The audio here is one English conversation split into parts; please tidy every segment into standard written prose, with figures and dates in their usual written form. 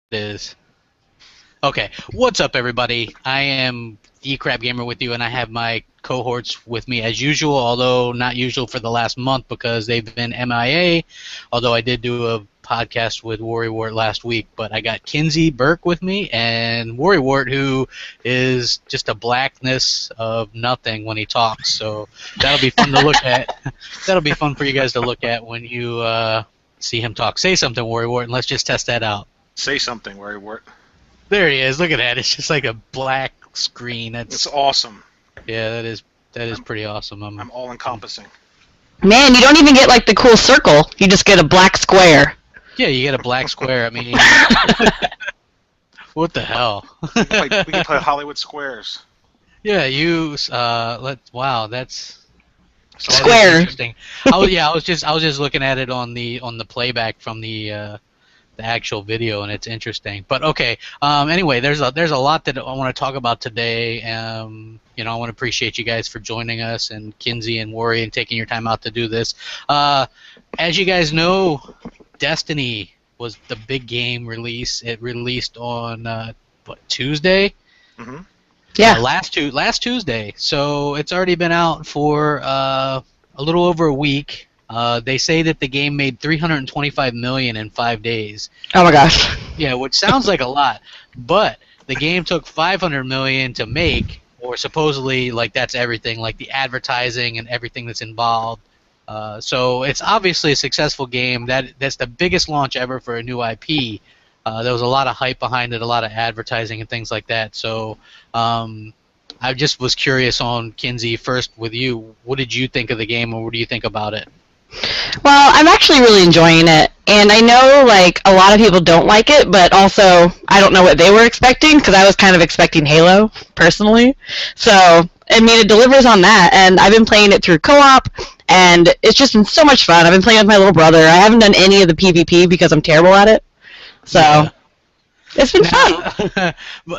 Is okay. What's up, everybody? I am Crab Gamer with you, and I have my cohorts with me as usual. Although not usual for the last month because they've been MIA. Although I did do a podcast with Worrywart last week, but I got Kinsey Burke with me and Worrywart, who is just a blackness of nothing when he talks. So that'll be fun to look at. That'll be fun for you guys to look at when you see him talk. Say something, Worrywart, and let's just test that out. Say something, Worrywart. There he is. Look at that. It's just like a black screen. It's awesome. Yeah, that is pretty awesome. I'm all encompassing. Man, you don't even get like the cool circle. You just get a black square. Yeah, you get a black square. I mean, what the hell? We can play Hollywood Squares. Yeah, wow, that's Square. interesting. I was just looking at it on the playback from the actual video, and it's interesting. But okay, anyway, there's a lot that I want to talk about today. I want to appreciate you guys for joining us, and Kinsey and Worry, and taking your time out to do this. As you guys know, Destiny was the big game release. It released on Tuesday? Mm-hmm. Yeah. Last Tuesday. So it's already been out for a little over a week. They say that the game made $325 million in 5 days. Oh my gosh. Yeah, which sounds like a lot, but the game took $500 million to make, or supposedly, like, that's everything, like the advertising and everything that's involved. So it's obviously a successful game. That's the biggest launch ever for a new IP. There was a lot of hype behind it, a lot of advertising and things like that. So I just was curious on Kinsey first with you. What did you think of the game, or what do you think about it? Well, I'm actually really enjoying it, and I know like a lot of people don't like it, but also I don't know what they were expecting because I was kind of expecting Halo personally. So I mean, it delivers on that, and I've been playing it through co-op, and it's just been so much fun. I've been playing with my little brother. I haven't done any of the PvP because I'm terrible at it. So. Yeah. It's been fun.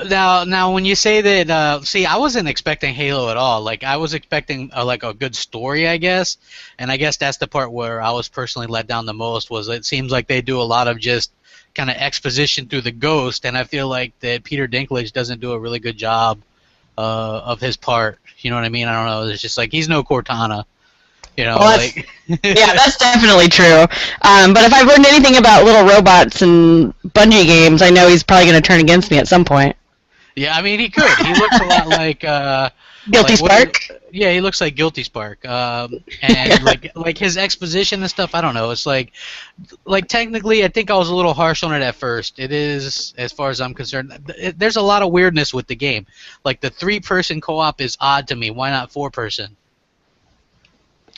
Now, when you say that, see, I wasn't expecting Halo at all. Like, I was expecting like a good story, I guess, and I guess that's the part where I was personally let down the most. Was it seems like they do a lot of just kind of exposition through the ghost, and I feel like that Peter Dinklage doesn't do a really good job of his part. You know what I mean? I don't know. It's just like he's no Cortana. You know, well, like yeah, that's definitely true. But if I've learned anything about little robots and Bungie games, I know he's probably going to turn against me at some point. Yeah, I mean, he could. He looks a lot like Guilty Spark. Yeah, he looks like Guilty Spark. And like his exposition and stuff. I don't know. It's like technically, I think I was a little harsh on it at first. It is, as far as I'm concerned. There's a lot of weirdness with the game. Like the 3-person co-op is odd to me. Why not 4-person?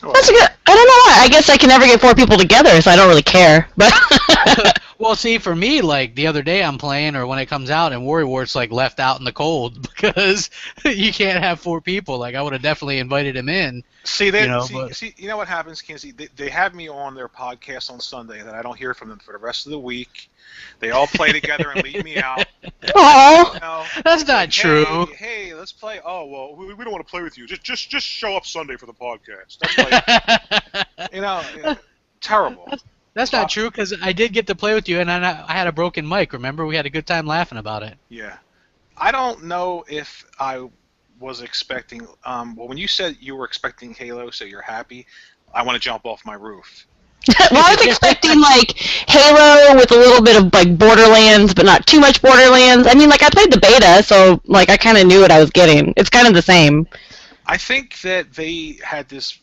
That's a good. I don't know why. I guess I can never get 4 people together, so I don't really care. But well, see, for me, like the other day I'm playing, or when it comes out, and Worrywart's like left out in the cold because you can't have 4 people. Like I would have definitely invited him in. See, you know what happens, Kinsey? They have me on their podcast on Sunday, and I don't hear from them for the rest of the week. They all play together and leave me out. Oh, that's not true. Hey, let's play. Oh well, we don't want to play with you. Just show up Sunday for the podcast. That's like, terrible. That's not true because I did get to play with you, and I had a broken mic. Remember, we had a good time laughing about it. Yeah, I don't know if I was expecting. Well, when you said you were expecting Halo, so you're happy, I want to jump off my roof. Well, I was expecting like Halo with a little bit of like Borderlands, but not too much Borderlands. I mean, like I played the beta, so like I kind of knew what I was getting. It's kind of the same. I think that they had this.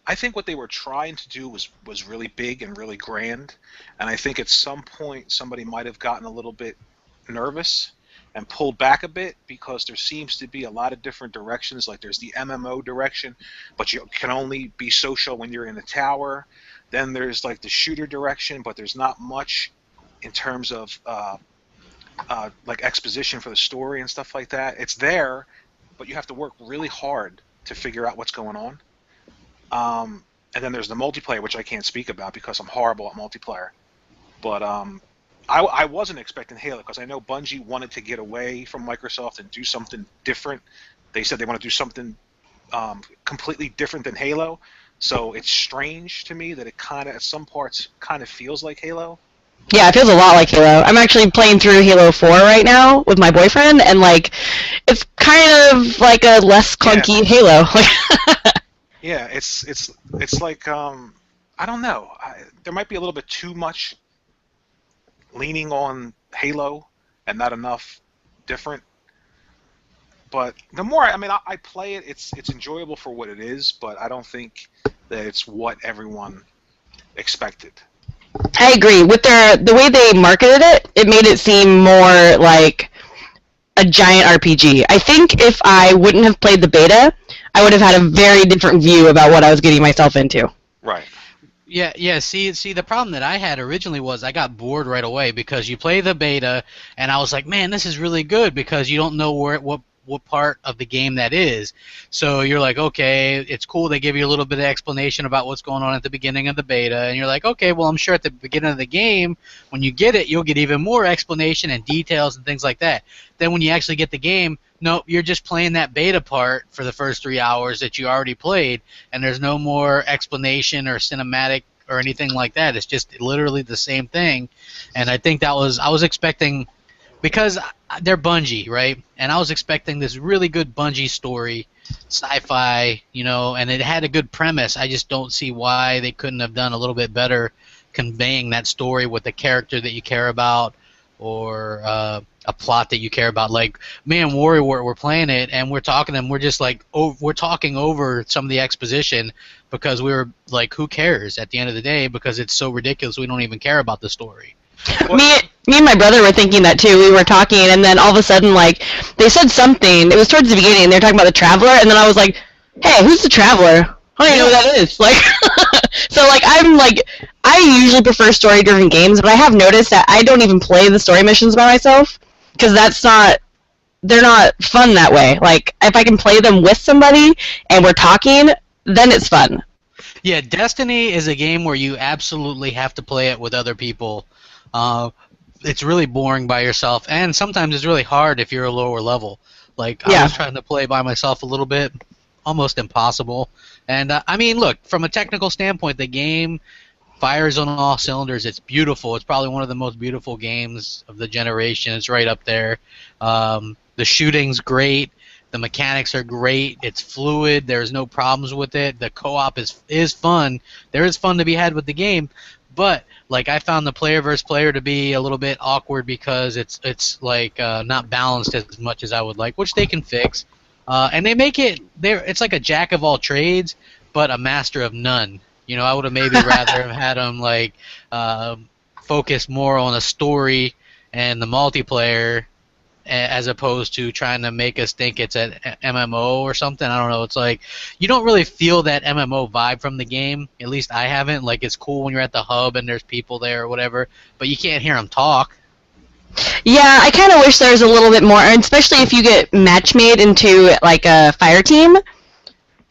I think what they were trying to do was really big and really grand, and I think at some point somebody might have gotten a little bit nervous and pulled back a bit because there seems to be a lot of different directions. Like there's the MMO direction, but you can only be social when you're in the tower. Then there's like the shooter direction, but there's not much in terms of like exposition for the story and stuff like that. It's there, but you have to work really hard to figure out what's going on. And then there's the multiplayer, which I can't speak about because I'm horrible at multiplayer. But I wasn't expecting Halo because I know Bungie wanted to get away from Microsoft and do something different. They said they want to do something completely different than Halo. So it's strange to me that it kind of, at some parts, kind of feels like Halo. Yeah, it feels a lot like Halo. I'm actually playing through Halo 4 right now with my boyfriend, and like, it's kind of like a less Yeah, clunky Halo. yeah. It's like I don't know. There might be a little bit too much leaning on Halo and not enough different. But the more I play it, it's enjoyable for what it is. But I don't think that it's what everyone expected. I agree. With the way they marketed it, it made it seem more like a giant RPG. I think if I wouldn't have played the beta, I would have had a very different view about what I was getting myself into. Right. Yeah, yeah. See, the problem that I had originally was I got bored right away because you play the beta, and I was like, man, this is really good because you don't know what part of the game that is. So you're like, okay, it's cool. They give you a little bit of explanation about what's going on at the beginning of the beta, and you're like, okay, well, I'm sure at the beginning of the game, when you get it, you'll get even more explanation and details and things like that. Then when you actually get the game, nope, you're just playing that beta part for the first 3 hours that you already played, and there's no more explanation or cinematic or anything like that. It's just literally the same thing. And I think I was expecting, because they're Bungie, right? And I was expecting this really good Bungie story, sci-fi, and it had a good premise. I just don't see why they couldn't have done a little bit better conveying that story with a character that you care about, or a plot that you care about. Like me and Worrywart, we're playing it and we're talking, and we're just like, we're talking over some of the exposition because we were like, who cares at the end of the day, because it's so ridiculous we don't even care about the story. Well, Me and my brother were thinking that too. We were talking, and then all of a sudden, like, they said something. It was towards the beginning, and they were talking about the Traveler, and then I was like, "Hey, who's the Traveler? I don't even know who that is." Like, so like I usually prefer story-driven games, but I have noticed that I don't even play the story missions by myself because they're not fun that way. Like, if I can play them with somebody and we're talking, then it's fun. Yeah, Destiny is a game where you absolutely have to play it with other people. Uh, it's really boring by yourself, and sometimes it's really hard if you're a lower level. Like, I Yeah. was trying to play by myself a little bit, almost impossible. And I mean, look, from a technical standpoint, the game fires on all cylinders. It's beautiful. It's probably one of the most beautiful games of the generation. It's right up there. The shooting's great. The mechanics are great. It's fluid. There's no problems with it. The co-op is fun. There is fun to be had with the game, but like I found the player versus player to be a little bit awkward because it's like not balanced as much as I would like, which they can fix. And they make it there. It's like a jack of all trades, but a master of none. I would have maybe rather have had them like focus more on a story and the multiplayer, as opposed to trying to make us think it's an MMO or something. I don't know. It's like you don't really feel that MMO vibe from the game. At least I haven't. Like, it's cool when you're at the hub and there's people there or whatever, but you can't hear them talk. Yeah, I kind of wish there was a little bit more, and especially if you get match made into like a fire team,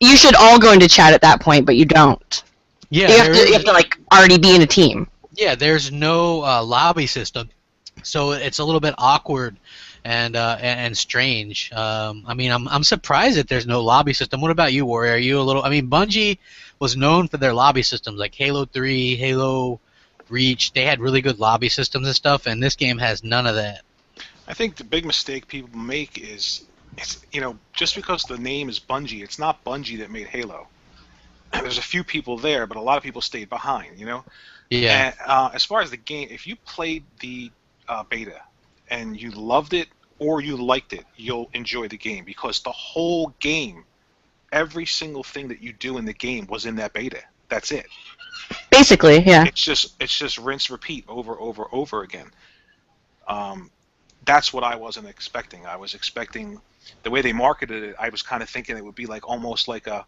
you should all go into chat at that point, but you don't. Yeah, You have to like already be in a team. yeah. There's no lobby system, so it's a little bit awkward and strange. I mean, I'm surprised that there's no lobby system. What about you, Warrior? Are you a little? I mean, Bungie was known for their lobby systems, like Halo 3, Halo Reach. They had really good lobby systems and stuff, and this game has none of that. I think the big mistake people make is it's just because the name is Bungie, it's not Bungie that made Halo. There's a few people there, but a lot of people stayed behind. Yeah. And as far as the game, if you played the beta and you loved it or you liked it, you'll enjoy the game because the whole game, every single thing that you do in the game was in that beta. That's it. Basically, yeah. It's just rinse repeat over again. That's what I wasn't expecting. I was expecting the way they marketed it. I was kind of thinking it would be like almost like a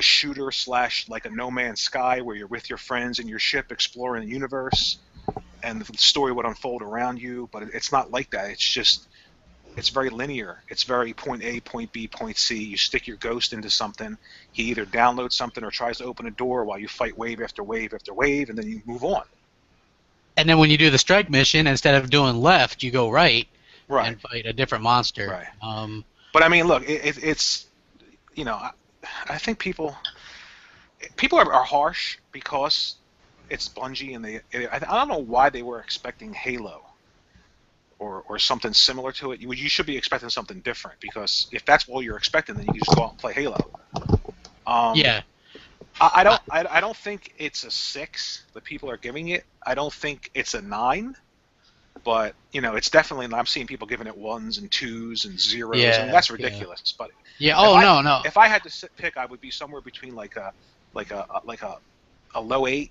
shooter slash like a No Man's Sky where you're with your friends in your ship exploring the universe, and the story would unfold around you. But it's not like that. It's very linear. It's very point A, point B, point C. You stick your ghost into something. He either downloads something or tries to open a door while you fight wave after wave after wave, and then you move on. And then when you do the strike mission, instead of doing left, you go right Right. and fight a different monster. Right. But I mean, look, it's I think people are harsh because it's Bungie, and I don't know why they were expecting Halo or something similar to it. You should be expecting something different, because if that's all you're expecting, then you can just go out and play Halo. Yeah. I don't think it's a 6 that people are giving it. I don't think it's a 9. But, you know, it's definitely, I'm seeing people giving it 1s and 2s and 0s, Yeah, and that's ridiculous. yeah. But Yeah. Oh, no. if I had to pick, I would be somewhere between like a low 8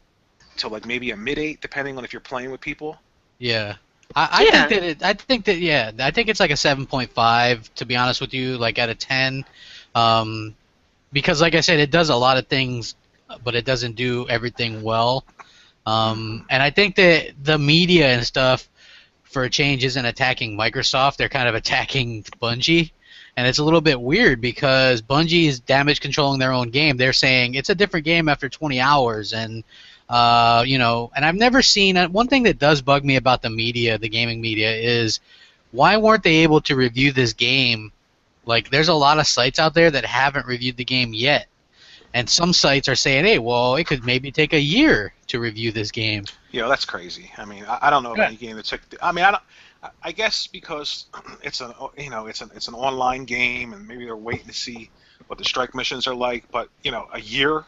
to like maybe a mid 8, depending on if you're playing with people. Yeah. I think it's like a 7.5, to be honest with you, like out of 10. Because like I said, it does a lot of things, but it doesn't do everything well. And I think that the media and stuff, for a change, isn't attacking Microsoft. They're kind of attacking Bungie. And it's a little bit weird because Bungie is damage controlling their own game. They're saying it's a different game after 20 hours. And, and I've never seen, one thing that does bug me about the media, the gaming media, is why weren't they able to review this game? Like, there's a lot of sites out there that haven't reviewed the game yet. And some sites are saying, hey, well, it could maybe take a year to review this game. You know, that's crazy. I mean, I don't know of any game that took. I mean, I guess because it's an online game, and maybe they're waiting to see what the strike missions are like. But you know, a year,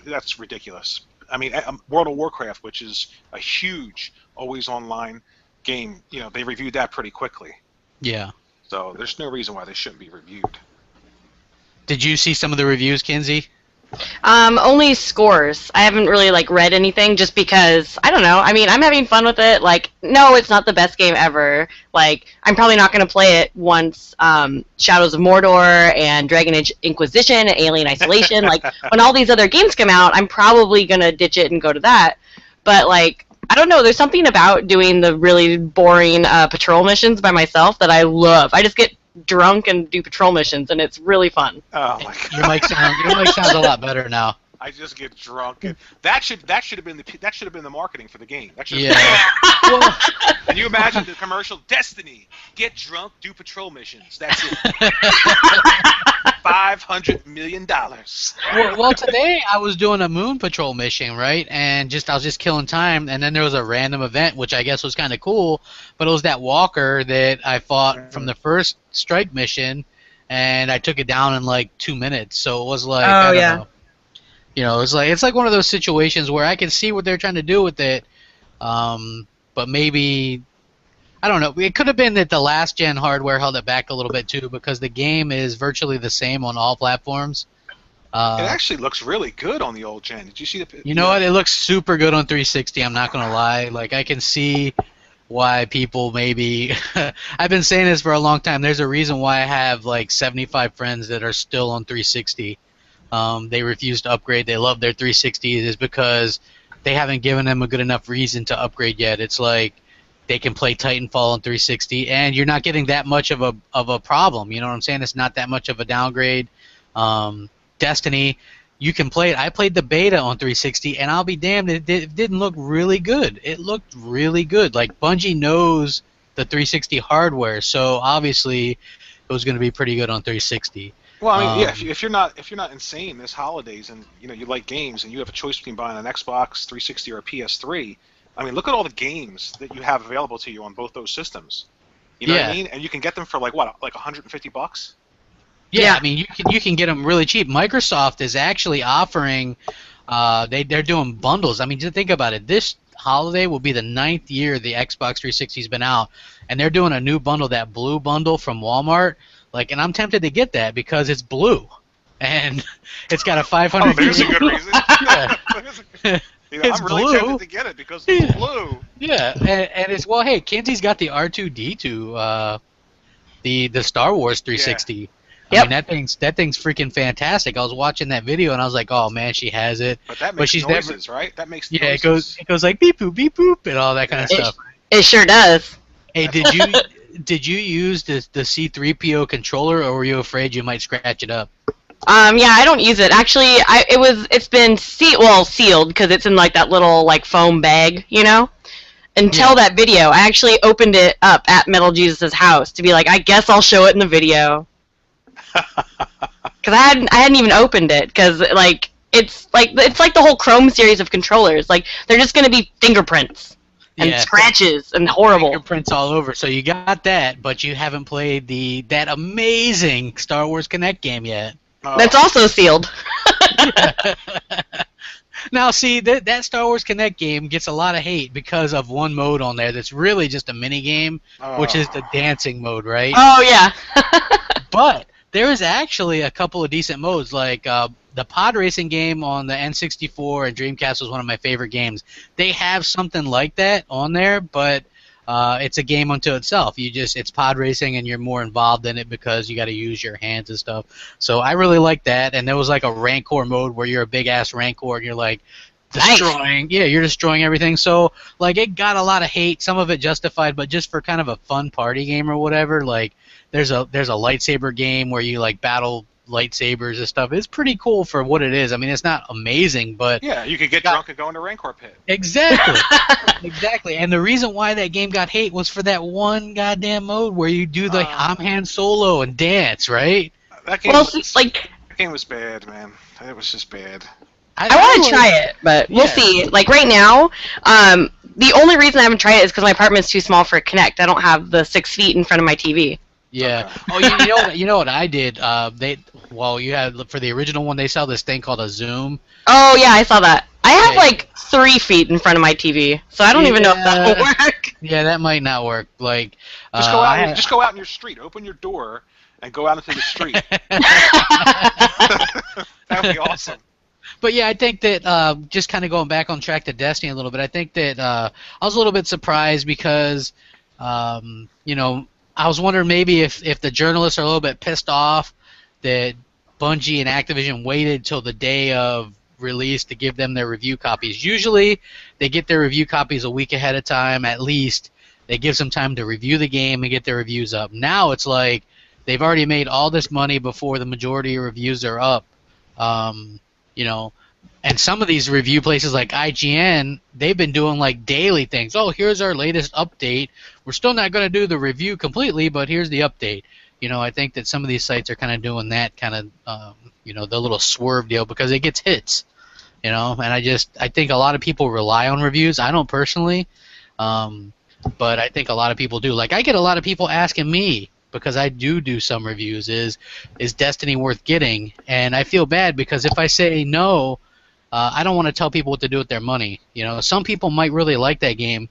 that's ridiculous. I mean, World of Warcraft, which is a huge always online game, you know, they reviewed that pretty quickly. Yeah. So there's no reason why they shouldn't be reviewed. Did you see some of the reviews, Kinsey? Only scores. I haven't really read anything, just because I don't know. I mean, I'm having fun with it. Like, no, it's not the best game ever. Like, I'm probably not going to play it once Shadows of Mordor and Dragon Age Inquisition and Alien Isolation. Like, when all these other games come out, I'm probably going to ditch it and go to that. But I don't know. There's something about doing the really boring patrol missions by myself that I love. I just get drunk and do patrol missions, and it's really fun. Oh my god! Your mic sounds a lot better now. I just get drunk, and that should have been the marketing for the game. That should well, and you imagine the commercial: Destiny, get drunk, do patrol missions. That's it. $500 million. Well, today I was doing a moon patrol mission, right? And I was just killing time, and then there was a random event, which I guess was kind of cool. But it was that walker that I fought from the first strike mission, and I took it down in like 2 minutes. So it was like, I don't know. You know, it's like one of those situations where I can see what they're trying to do with it, but maybe. I don't know. It could have been that the last gen hardware held it back a little bit too, because the game is virtually the same on all platforms. It actually looks really good on the old gen. Did you see the? You know what? It looks super good on 360. I'm not gonna lie. Like, I can see why people maybe. I've been saying this for a long time. There's a reason why I have like 75 friends that are still on 360. They refuse to upgrade. They love their 360. It is because they haven't given them a good enough reason to upgrade yet. It's like, they can play Titanfall on 360, and you're not getting that much of a problem. You know what I'm saying? It's not that much of a downgrade. Destiny, you can play it. I played the beta on 360, and I'll be damned, it didn't look really good. It looked really good. Like, Bungie knows the 360 hardware, so obviously it was going to be pretty good on 360. Well, I mean, yeah. If you're not insane this holidays, and you know you like games, and you have a choice between buying an Xbox 360 or a PS3. I mean, look at all the games that you have available to you on both those systems. You know what I mean? And you can get them for like $150? Yeah, I mean, you can get them really cheap. Microsoft is actually offering, they're doing bundles. I mean, just think about it. This holiday will be the 9th year the Xbox 360's been out, and they're doing a new bundle, that blue bundle from Walmart. Like, and I'm tempted to get that because it's blue, and it's got a 500. Oh, there's a good reason. Yeah. It's I'm really blue. tempted to get it because it's blue. Yeah, and it's, well, hey, Kinsey's got the R2-D2, the Star Wars 360. Yep. I mean, that thing's freaking fantastic. I was watching that video and I was like, oh man, she has it. But that makes she's noises, right? That makes yeah, noises. it goes like beep boop and all that kind of stuff. It sure does. Hey, did you use the C3PO controller, or were you afraid you might scratch it up? Yeah, I don't use it. Actually, it's been sealed because it's in like that little foam bag, you know. Until that video, I actually opened it up at Metal Jesus' house to be like, I guess I'll show it in the video. Because I hadn't even opened it because it's like the whole Chrome series of controllers. Like they're just gonna be fingerprints and Yeah. scratches and horrible. Fingerprints all over. So you got that, but you haven't played that amazing Star Wars Kinect game yet. That's also sealed. Now, see, that Star Wars Kinect game gets a lot of hate because of one mode on there that's really just a mini game, which is the dancing mode, right? Oh yeah. But there is actually a couple of decent modes, like the pod racing game on the N64 and Dreamcast was one of my favorite games. They have something like that on there, but it's a game unto itself. It's pod racing and you're more involved in it because you got to use your hands and stuff. So I really like that. And there was like a Rancor mode where you're a big ass Rancor and you're like destroying. Nice. Yeah, you're destroying everything. So like it got a lot of hate. Some of it justified, but just for kind of a fun party game or whatever. Like there's a lightsaber game where you like battle lightsabers and stuff. It's pretty cool for what it is. I mean, it's not amazing, but yeah, you could get drunk and go in the Rancor pit. Exactly. Exactly. And the reason why that game got hate was for that one goddamn mode where you do the I'm Han Solo and dance, right? That game that game was bad, man. It was just bad. I want to try it, but we'll see. Like right now, the only reason I haven't tried it is because my apartment's too small for a Kinect. I don't have the 6 feet in front of my TV. Yeah. Okay. Oh, you know what I did? You had for the original one they sell this thing called a Zoom. Oh yeah, I saw that. I have like 3 feet in front of my TV, so I don't even know if that will work. Yeah, that might not work. Like just go out in your street, open your door, and go out into the street. That would be awesome. But yeah, I think that just kind of going back on track to Destiny a little bit, I think that I was a little bit surprised because I was wondering maybe if the journalists are a little bit pissed off that Bungie and Activision waited till the day of release to give them their review copies. Usually, they get their review copies a week ahead of time, at least. They give some time to review the game and get their reviews up. Now it's like they've already made all this money before the majority of reviews are up. And some of these review places like IGN, they've been doing like daily things. Oh, here's our latest update. We're still not going to do the review completely, but here's the update. I think that some of these sites are kind of doing that kind of, the little swerve deal because it gets hits. And I think a lot of people rely on reviews. I don't personally, but I think a lot of people do. Like I get a lot of people asking me, because I do some reviews, is Destiny worth getting? And I feel bad because if I say no, I don't want to tell people what to do with their money. Some people might really like that game.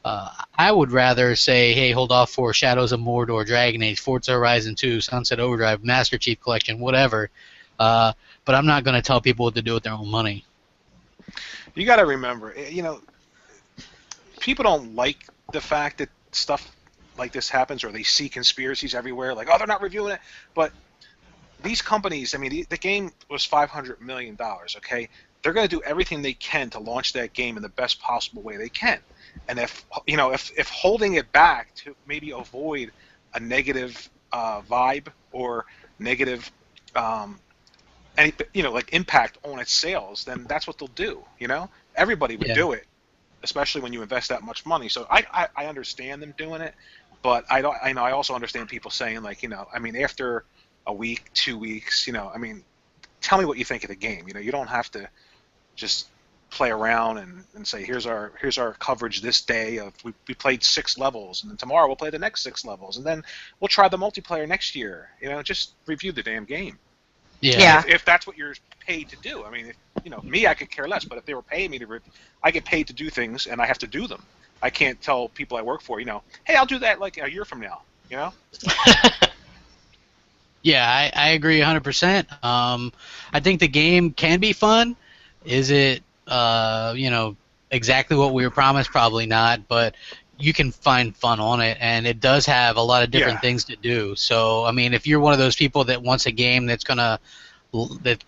I would rather say, hey, hold off for Shadows of Mordor, Dragon Age, Forza Horizon 2, Sunset Overdrive, Master Chief Collection, whatever. But I'm not going to tell people what to do with their own money. You got to remember, people don't like the fact that stuff like this happens, or they see conspiracies everywhere, like, oh, they're not reviewing it. But these companies, I mean, the game was $500 million, okay? They're going to do everything they can to launch that game in the best possible way they can. And if holding it back to maybe avoid a negative vibe or negative impact on its sales, then that's what they'll do. Everybody would do it, especially when you invest that much money. So I understand them doing it, but I also understand people saying after a week, 2 weeks, tell me what you think of the game. You don't have to just play around and say here's our coverage this day of we played 6 levels, and then tomorrow we'll play the next 6 levels, and then we'll try the multiplayer next year. Just review the damn game. Yeah. If that's what you're paid to do. I mean, me, I could care less, but if they were paying me I get paid to do things and I have to do them. I can't tell people I work for, hey, I'll do that like a year from now. Yeah, I agree 100%. I think the game can be fun. Is it exactly what we were promised? Probably not, but you can find fun on it, and it does have a lot of different things to do. So, I mean, if you're one of those people that wants a game that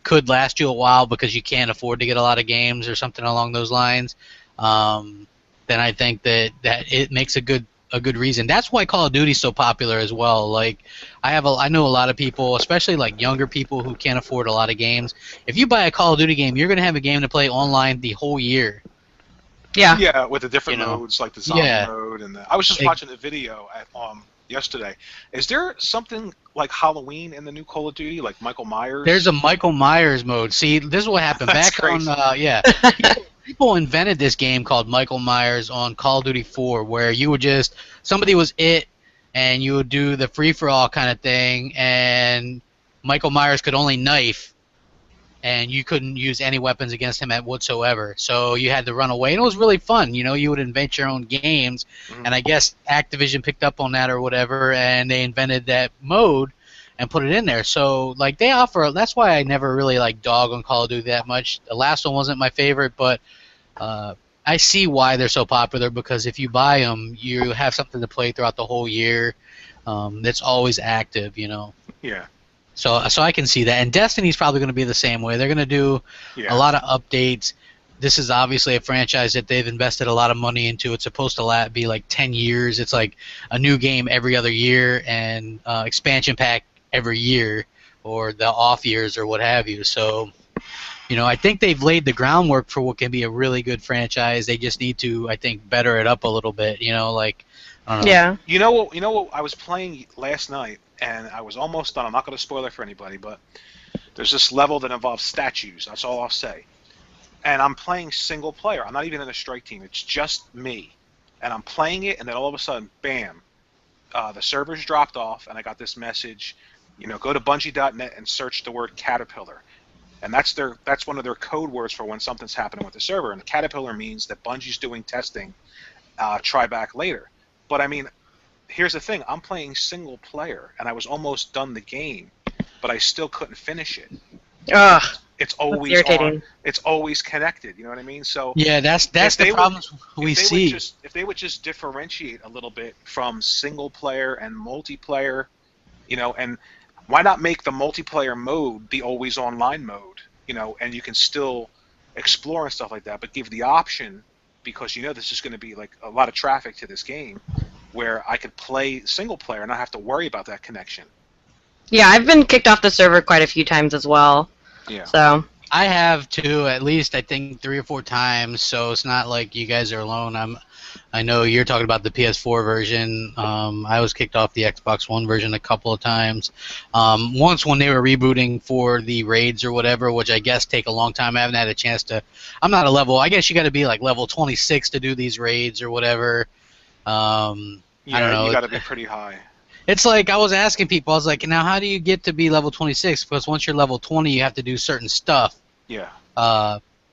could last you a while because you can't afford to get a lot of games or something along those lines, then I think that it makes a good reason. That's why Call of Duty's so popular as well. Like, I know a lot of people, especially like younger people who can't afford a lot of games. If you buy a Call of Duty game, you're going to have a game to play online the whole year. Yeah. Yeah, with the different modes, like the zombie mode, and I was just watching a video yesterday. Is there something like Halloween in the new Call of Duty, like Michael Myers? There's a Michael Myers mode. See, this is what happened That's back on. crazy. Yeah, people invented this game called Michael Myers on Call of Duty 4, where you would just somebody was it, and you would do the free for all kind of thing, and Michael Myers could only knife, and you couldn't use any weapons against him at whatsoever. So you had to run away, and it was really fun. You know, you would invent your own games, and I guess Activision picked up on that or whatever, and they invented that mode and put it in there. So like they offer, that's why I never really like dog on Call of Duty that much. The last one wasn't my favorite, but I see why they're so popular, because if you buy them, you have something to play throughout the whole year. That's always active, you know. Yeah. So I can see that, and Destiny's probably going to be the same way. They're going to do a lot of updates. This is obviously a franchise that they've invested a lot of money into. It's supposed to be like 10 years. It's like a new game every other year, and expansion pack every year, or the off years, or what have you. So, you know, I think they've laid the groundwork for what can be a really good franchise. They just need to, I think, better it up a little bit. You know, like I don't know. Yeah. You know what? I was playing last night, and I was almost done. I'm not going to spoil it for anybody, but there's this level that involves statues. That's all I'll say. And I'm playing single player. I'm not even in a strike team. It's just me. And I'm playing it, and then all of a sudden, bam, the servers dropped off, and I got this message, you know, go to Bungie.net and search the word caterpillar. And that's one of their code words for when something's happening with the server. And the caterpillar means that Bungie's doing testing. Try back later. But I mean, here's the thing. I'm playing single player, and I was almost done the game, but I still couldn't finish it. Ugh. It's always irritating. on. It's always connected. You know what I mean? So Yeah, that's the problems we see. If they would just differentiate a little bit from single player and multiplayer, you know, and why not make the multiplayer mode the always online mode, you know, and you can still explore and stuff like that, but give the option, because you know this is going to be like a lot of traffic to this game, where I could play single player and not have to worry about that connection. Yeah, I've been kicked off the server quite a few times as well. Yeah. So I have too, at least I think 3 or 4 times. So it's not like you guys are alone. I know you're talking about the PS4 version. I was kicked off the Xbox One version a couple of times. Once when they were rebooting for the raids or whatever, which I guess take a long time. I haven't had a chance to. I'm not a level. I guess you got to be like level 26 to do these raids or whatever. I don't know. You got to be pretty high. It's like I was asking people. I was like, now how do you get to be level 26? Because once you're level 20, you have to do certain stuff. Yeah.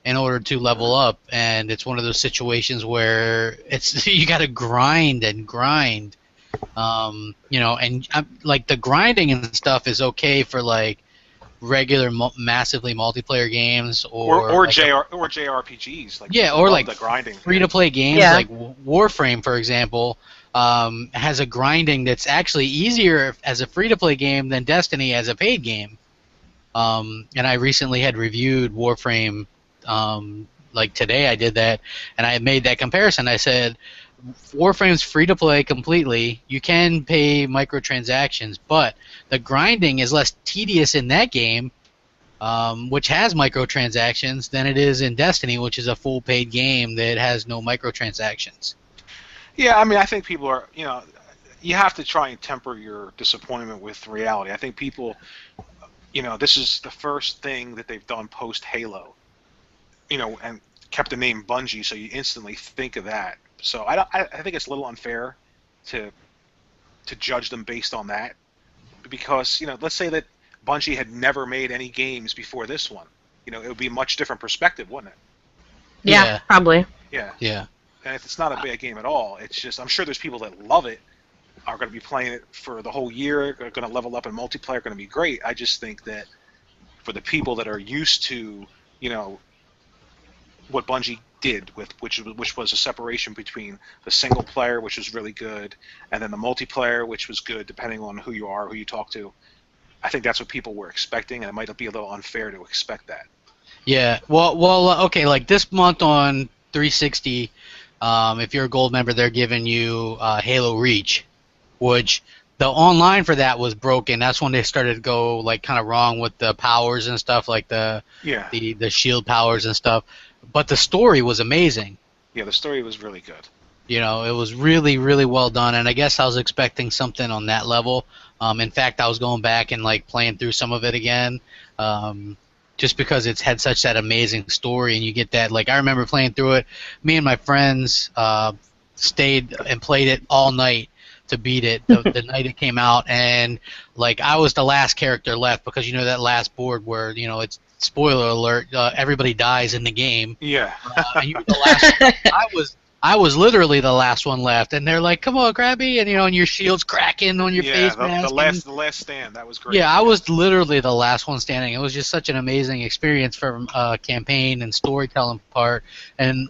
In order to level up, and it's one of those situations where it's you got to grind and grind, you know, and like the grinding and stuff is okay for like regular massively multiplayer games or like JRPGs, like or like the grinding free to play games like Warframe, for example, has a grinding that's actually easier as a free to play game than Destiny as a paid game. And I recently had reviewed Warframe. Like today I did that, and I made that comparison. I said Warframe's free to play completely. You can pay microtransactions, but the grinding is less tedious in that game, which has microtransactions, than it is in Destiny, which is a full paid game that has no microtransactions. Yeah, I mean, I think people are, you know, you have to try and temper your disappointment with reality. I think people, you know, this is the first thing that they've done post Halo. You know, and kept the name Bungie, so you instantly think of that. So I think it's a little unfair to judge them based on that, because, you know, let's say that Bungie had never made any games before this one. You know, it would be a much different perspective, wouldn't it? yeah, probably. Yeah. Yeah. And if it's not a bad game at all, it's just, I'm sure there's people that love it, are going to be playing it for the whole year, are going to level up in multiplayer, going to be great. I just think that for the people that are used to, you know, what Bungie did with which was a separation between the single player, which was really good, and then the multiplayer, which was good depending on who you are, who you talk to. I think that's what people were expecting, and it might be a little unfair to expect that. Yeah. Well, okay. Like this month on 360, if you're a gold member, they're giving you Halo Reach, which the online for that was broken. That's when they started to go like kind of wrong with the powers and stuff, like the shield powers and stuff. But the story was amazing. Yeah, the story was really good. You know, it was really, really well done, and I guess I was expecting something on that level. In fact, I was going back and like playing through some of it again, just because it's had such that amazing story, and you get that. Like I remember playing through it. Me and my friends stayed and played it all night to beat it the night it came out, and like I was the last character left because you know that last board where you know it's spoiler alert, everybody dies in the game. Yeah. And you were the last. I was literally the last one left, and they're like, "Come on, grab me!" And you know, and your shield's cracking on your face mask. The last stand. That was great. Yeah, I was literally the last one standing. It was just such an amazing experience from campaign and storytelling part, and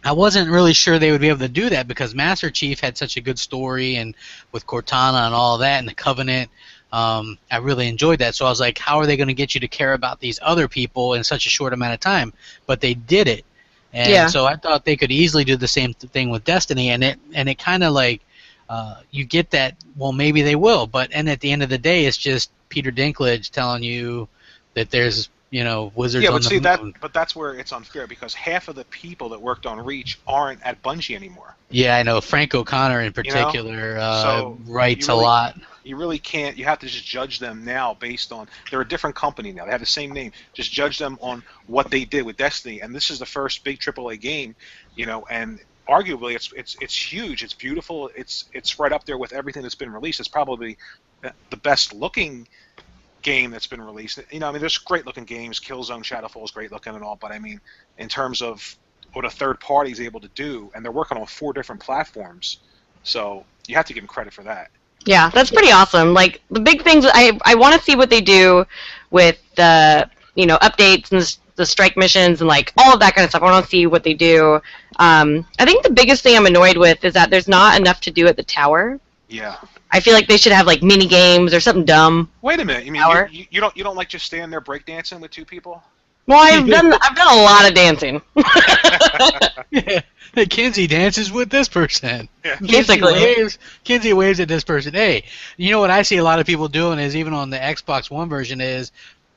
I wasn't really sure they would be able to do that because Master Chief had such a good story, and with Cortana and all of that, and the Covenant. I really enjoyed that. So I was like, how are they going to get you to care about these other people in such a short amount of time? But they did it. And so I thought they could easily do the same thing with Destiny, and it kind of like you get that. Well, maybe they will, but at the end of the day, it's just Peter Dinklage telling you that there's wizards on the moon. But that's where it's unfair because half of the people that worked on Reach aren't at Bungie anymore. Yeah, I know. Frank O'Connor in particular writes a lot. You really can't. You have to just judge them now based on they're a different company now. They have the same name. Just judge them on what they did with Destiny. And this is the first big AAA game, and arguably it's huge. It's beautiful. It's right up there with everything that's been released. It's probably the best looking game that's been released. There's great looking games. Killzone Shadowfall is great looking and all, but I mean, in terms of what a third party is able to do, and they're working on 4 different platforms, so you have to give them credit for that. Yeah, that's pretty awesome. Like the big things, I want to see what they do with the updates and the strike missions and like all of that kind of stuff. I want to see what they do. I think the biggest thing I'm annoyed with is that there's not enough to do at the tower. Yeah. I feel like they should have like mini games or something dumb. Wait a minute. You mean you don't like just standing there breakdancing with 2 people? Well, I've done a lot of dancing. Yeah. Hey, Kinsey dances with this person. Yeah. Basically. Kinsey waves at this person. Hey, you know what I see a lot of people doing is even on the Xbox One version is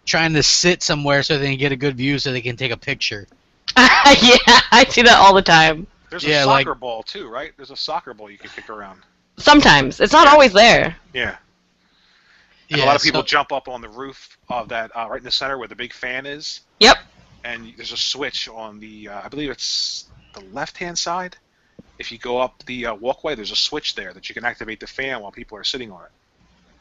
trying to sit somewhere so they can get a good view so they can take a picture. Yeah, I see that all the time. There's a soccer ball too, right? There's a soccer ball you can kick around. Sometimes. It's not always there. Yeah. And a lot of people jump up on the roof of that right in the center where the big fan is. Yep. And there's a switch on the, I believe it's the left-hand side. If you go up the walkway, there's a switch there that you can activate the fan while people are sitting on it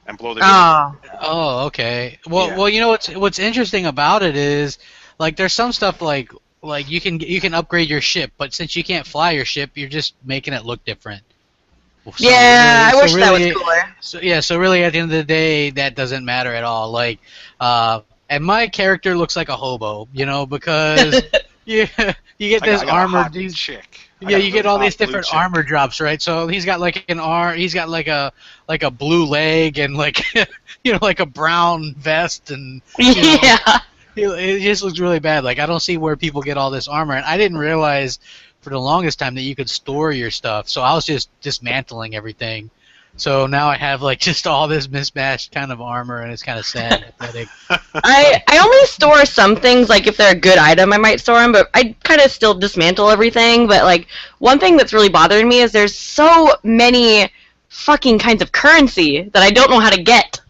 and blow the. Oh, okay. Well, you know what's interesting about it is, like, there's some stuff like you can upgrade your ship, but since you can't fly your ship, you're just making it look different. So I wish that was cooler. So really, at the end of the day, that doesn't matter at all. Like, and my character looks like a hobo, because you get this armor. You get all these different armor drops, right? So he's got like he's got like a blue leg and like like a brown vest and it just looks really bad. Like I don't see where people get all this armor, and I didn't realize for the longest time that you could store your stuff. So I was just dismantling everything. So now I have like just all this mismatched kind of armor, and it's kind of sad and pathetic. I only store some things, like if they're a good item I might store them, but I kind of still dismantle everything. But like one thing that's really bothering me is there's so many fucking kinds of currency that I don't know how to get.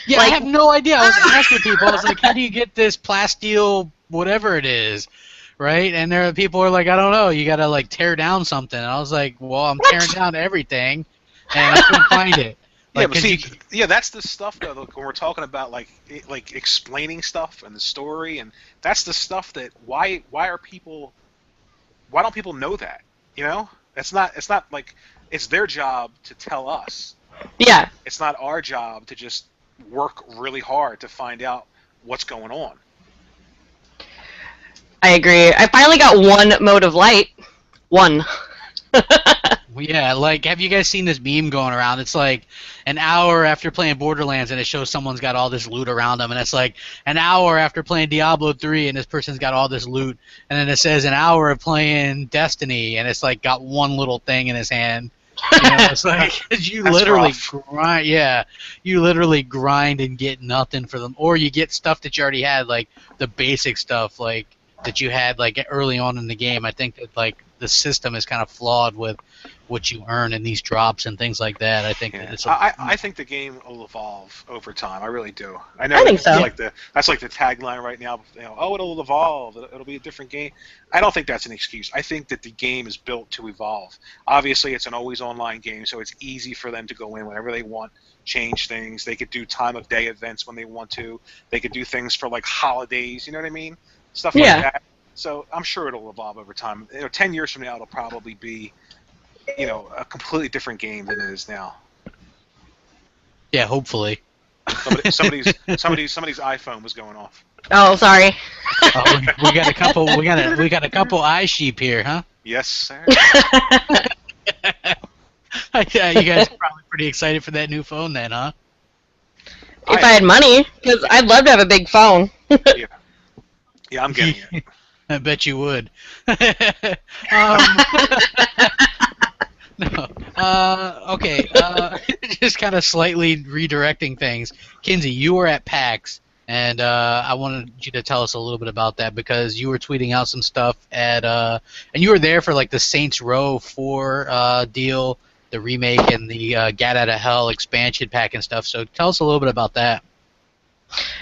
Yeah, like, I have no idea. I was asking people, I was like, how do you get this plasteel whatever it is? Right? And there are people who are like, I don't know, you gotta like tear down something. And I was like, well, I'm tearing down everything and I couldn't find it. Like, that's the stuff though. Look, when we're talking about like explaining stuff and the story, and that's the stuff that why don't people know that? It's not like it's their job to tell us. Yeah. It's not our job to just work really hard to find out what's going on. I agree. I finally got one mode of light. One. Yeah, like, have you guys seen this meme going around? It's like an hour after playing Borderlands, and it shows someone's got all this loot around them, and it's like an hour after playing Diablo 3, and this person's got all this loot, and then it says an hour of playing Destiny, and it's like got one little thing in his hand. It's like you literally grind. Yeah, you literally grind and get nothing for them, or you get stuff that you already had, like the basic stuff, like that you had like early on in the game. I think that like the system is kind of flawed with what you earn in these drops and things like that. I think that I think the game will evolve over time. I really do. I know I think so. That's like the tagline right now. Oh, it'll evolve. It'll be a different game. I don't think that's an excuse. I think that the game is built to evolve. Obviously, it's an always online game, so it's easy for them to go in whenever they want, change things. They could do time of day events when they want to. They could do things for like holidays. You know what I mean? Stuff like that. So I'm sure it'll evolve over time. 10 years from now, it'll probably be, a completely different game than it is now. Yeah, hopefully. Somebody's iPhone was going off. Oh, sorry. We got a couple eye sheep here, huh? Yes, sir. Yeah, you guys are probably pretty excited for that new phone then, huh? If I had money, because I'd love to have a big phone. Yeah, I'm getting it. I bet you would. No. Okay. Just kind of slightly redirecting things. Kinsey, you were at PAX, and I wanted you to tell us a little bit about that because you were tweeting out some stuff and you were there for like the Saints Row 4 deal, the remake, and the Gat Out of Hell expansion pack and stuff. So tell us a little bit about that.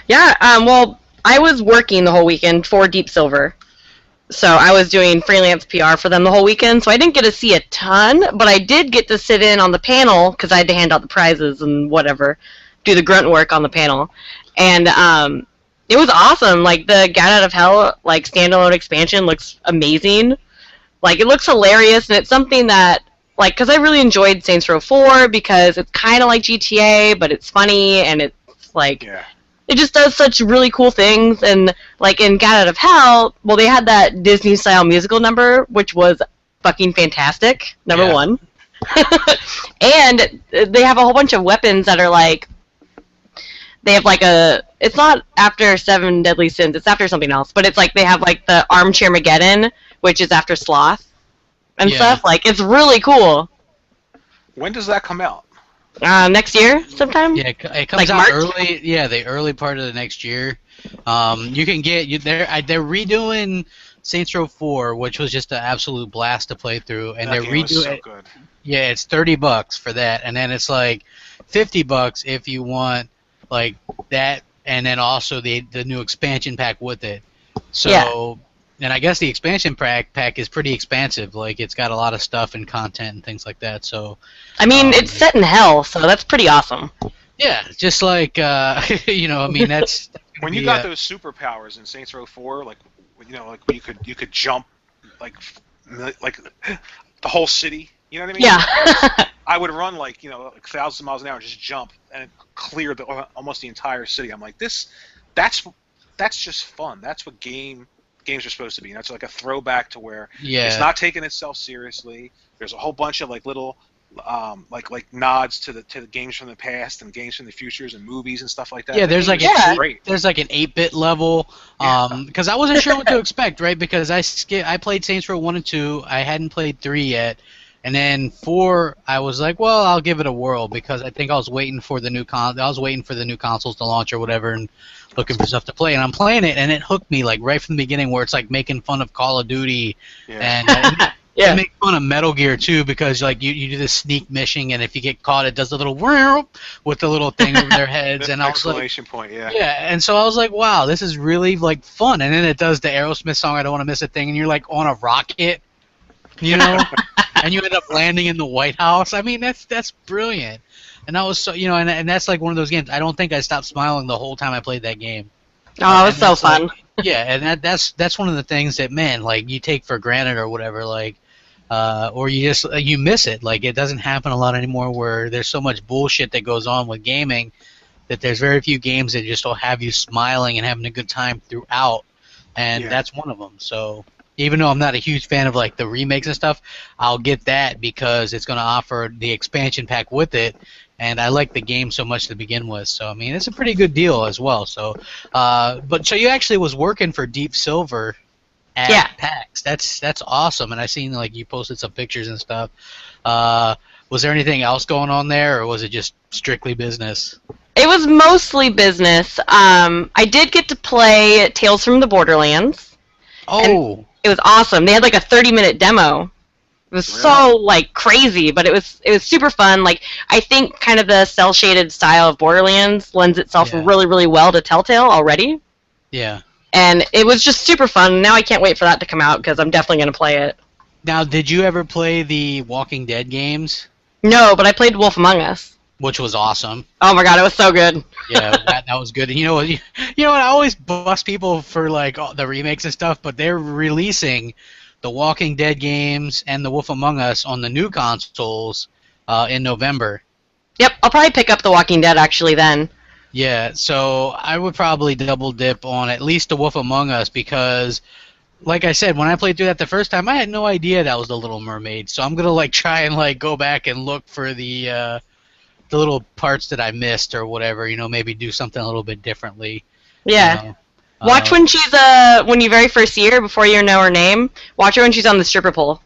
Yeah. Well, I was working the whole weekend for Deep Silver. So I was doing freelance PR for them the whole weekend, so I didn't get to see a ton, but I did get to sit in on the panel because I had to hand out the prizes and whatever, do the grunt work on the panel. And it was awesome. Like, the Gat Out of Hell, like, standalone expansion looks amazing. Like, it looks hilarious, and it's something that, like, because I really enjoyed Saints Row 4 because it's kind of like GTA, but it's funny, and it's, like... Yeah. It just does such really cool things, and like in Gat Out of Hell, well, they had that Disney-style musical number, which was fucking fantastic, number one. And they have a whole bunch of weapons that are like, they have like it's not after Seven Deadly Sins, it's after something else, but it's like they have like the Armchair Mageddon, which is after Sloth and stuff. Like, it's really cool. When does that come out? Next year sometime? Yeah, it comes like out March? early. Yeah, the early part of the next year. You can get they're redoing Saints Row 4, which was just an absolute blast to play through, and they're redoing so it. good. Yeah, it's $30 for that, and then it's like $50 if you want like that, and then also the new expansion pack with it. So. And I guess the expansion pack is pretty expansive. Like, it's got a lot of stuff and content and things like that. So, I mean, it's set in hell, so that's pretty awesome. Yeah, just like I mean, that's when you got those superpowers in Saints Row 4, like like you could jump like the whole city. You know what I mean? Yeah. I would run like thousands of miles an hour, just jump and clear almost the entire city. I'm like, that's just fun. That's what games are supposed to be. That's like a throwback to where it's not taking itself seriously. There's a whole bunch of like little like nods to the games from the past and games from the futures and movies and stuff like that. Yeah, there's like there's like an 8-bit level because I wasn't sure what to expect, right? Because I played Saints Row 1 and 2. I hadn't played 3 yet. And then 4, I was like, well, I'll give it a whirl because I think I was waiting for the new consoles to launch or whatever, and looking for stuff to play. And I'm playing it, and it hooked me like right from the beginning, where it's like making fun of Call of Duty, and they make fun of Metal Gear too, because like you do this sneak mission, and if you get caught, it does a little whirl with the little thing over their heads, and I was like, exclamation point, and so I was like, wow, this is really like fun. And then it does the Aerosmith song, I Don't Want to Miss a Thing, and you're like on a rocket. And you end up landing in the White House. I mean, that's brilliant. And that was so, and that's like one of those games. I don't think I stopped smiling the whole time I played that game. Oh, it was so fun. Like, and that's one of the things that, man, like you take for granted or whatever, like, or you miss it. Like, it doesn't happen a lot anymore where there's so much bullshit that goes on with gaming that there's very few games that just will have you smiling and having a good time throughout. And that's one of them. So even though I'm not a huge fan of like the remakes and stuff, I'll get that because it's going to offer the expansion pack with it, and I like the game so much to begin with. So I mean, it's a pretty good deal as well. So, so you actually was working for Deep Silver at PAX. That's awesome, and I seen like you posted some pictures and stuff. Was there anything else going on there, or was it just strictly business? It was mostly business. I did get to play Tales from the Borderlands. Oh, It was awesome. They had like a 30-minute demo. It was so like crazy, but it was super fun. Like I think kind of the cel shaded style of Borderlands lends itself really, really well to Telltale already. Yeah. And it was just super fun. Now I can't wait for that to come out because I'm definitely going to play it. Now, did you ever play the Walking Dead games? No, but I played Wolf Among Us. Which was awesome. Oh my god, it was so good. Yeah, that was good. And you know what? I always bust people for like all the remakes and stuff, but they're releasing the Walking Dead games and the Wolf Among Us on the new consoles in November. Yep, I'll probably pick up the Walking Dead actually then. Yeah, so I would probably double dip on at least the Wolf Among Us because, like I said, when I played through that the first time, I had no idea that was the Little Mermaid. So I'm gonna like try and like go back and look for the little parts that I missed or whatever. Maybe do something a little bit differently. Yeah. Watch when she's when you very first see her before you know her name. Watch her when she's on the stripper pole,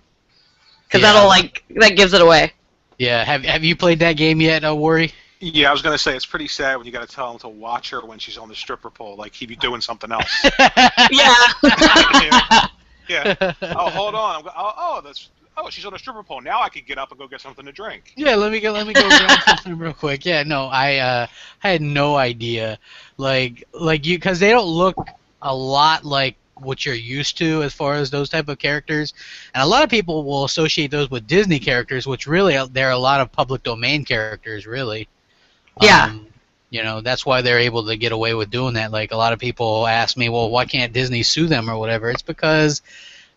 because that gives it away. Yeah. Have you played that game yet, Worry? Yeah, I was gonna say it's pretty sad when you got to tell him to watch her when she's on the stripper pole, like he'd be doing something else. Yeah. Yeah. Oh, hold on. She's on a stripper pole. Now I could get up and go get something to drink. Yeah, let me go grab something real quick. Yeah, no, I had no idea, like you, because they don't look a lot like what you're used to as far as those type of characters, and a lot of people will associate those with Disney characters, which really they're a lot of public domain characters, really. Yeah. That's why they're able to get away with doing that. Like a lot of people ask me, well, why can't Disney sue them or whatever? It's because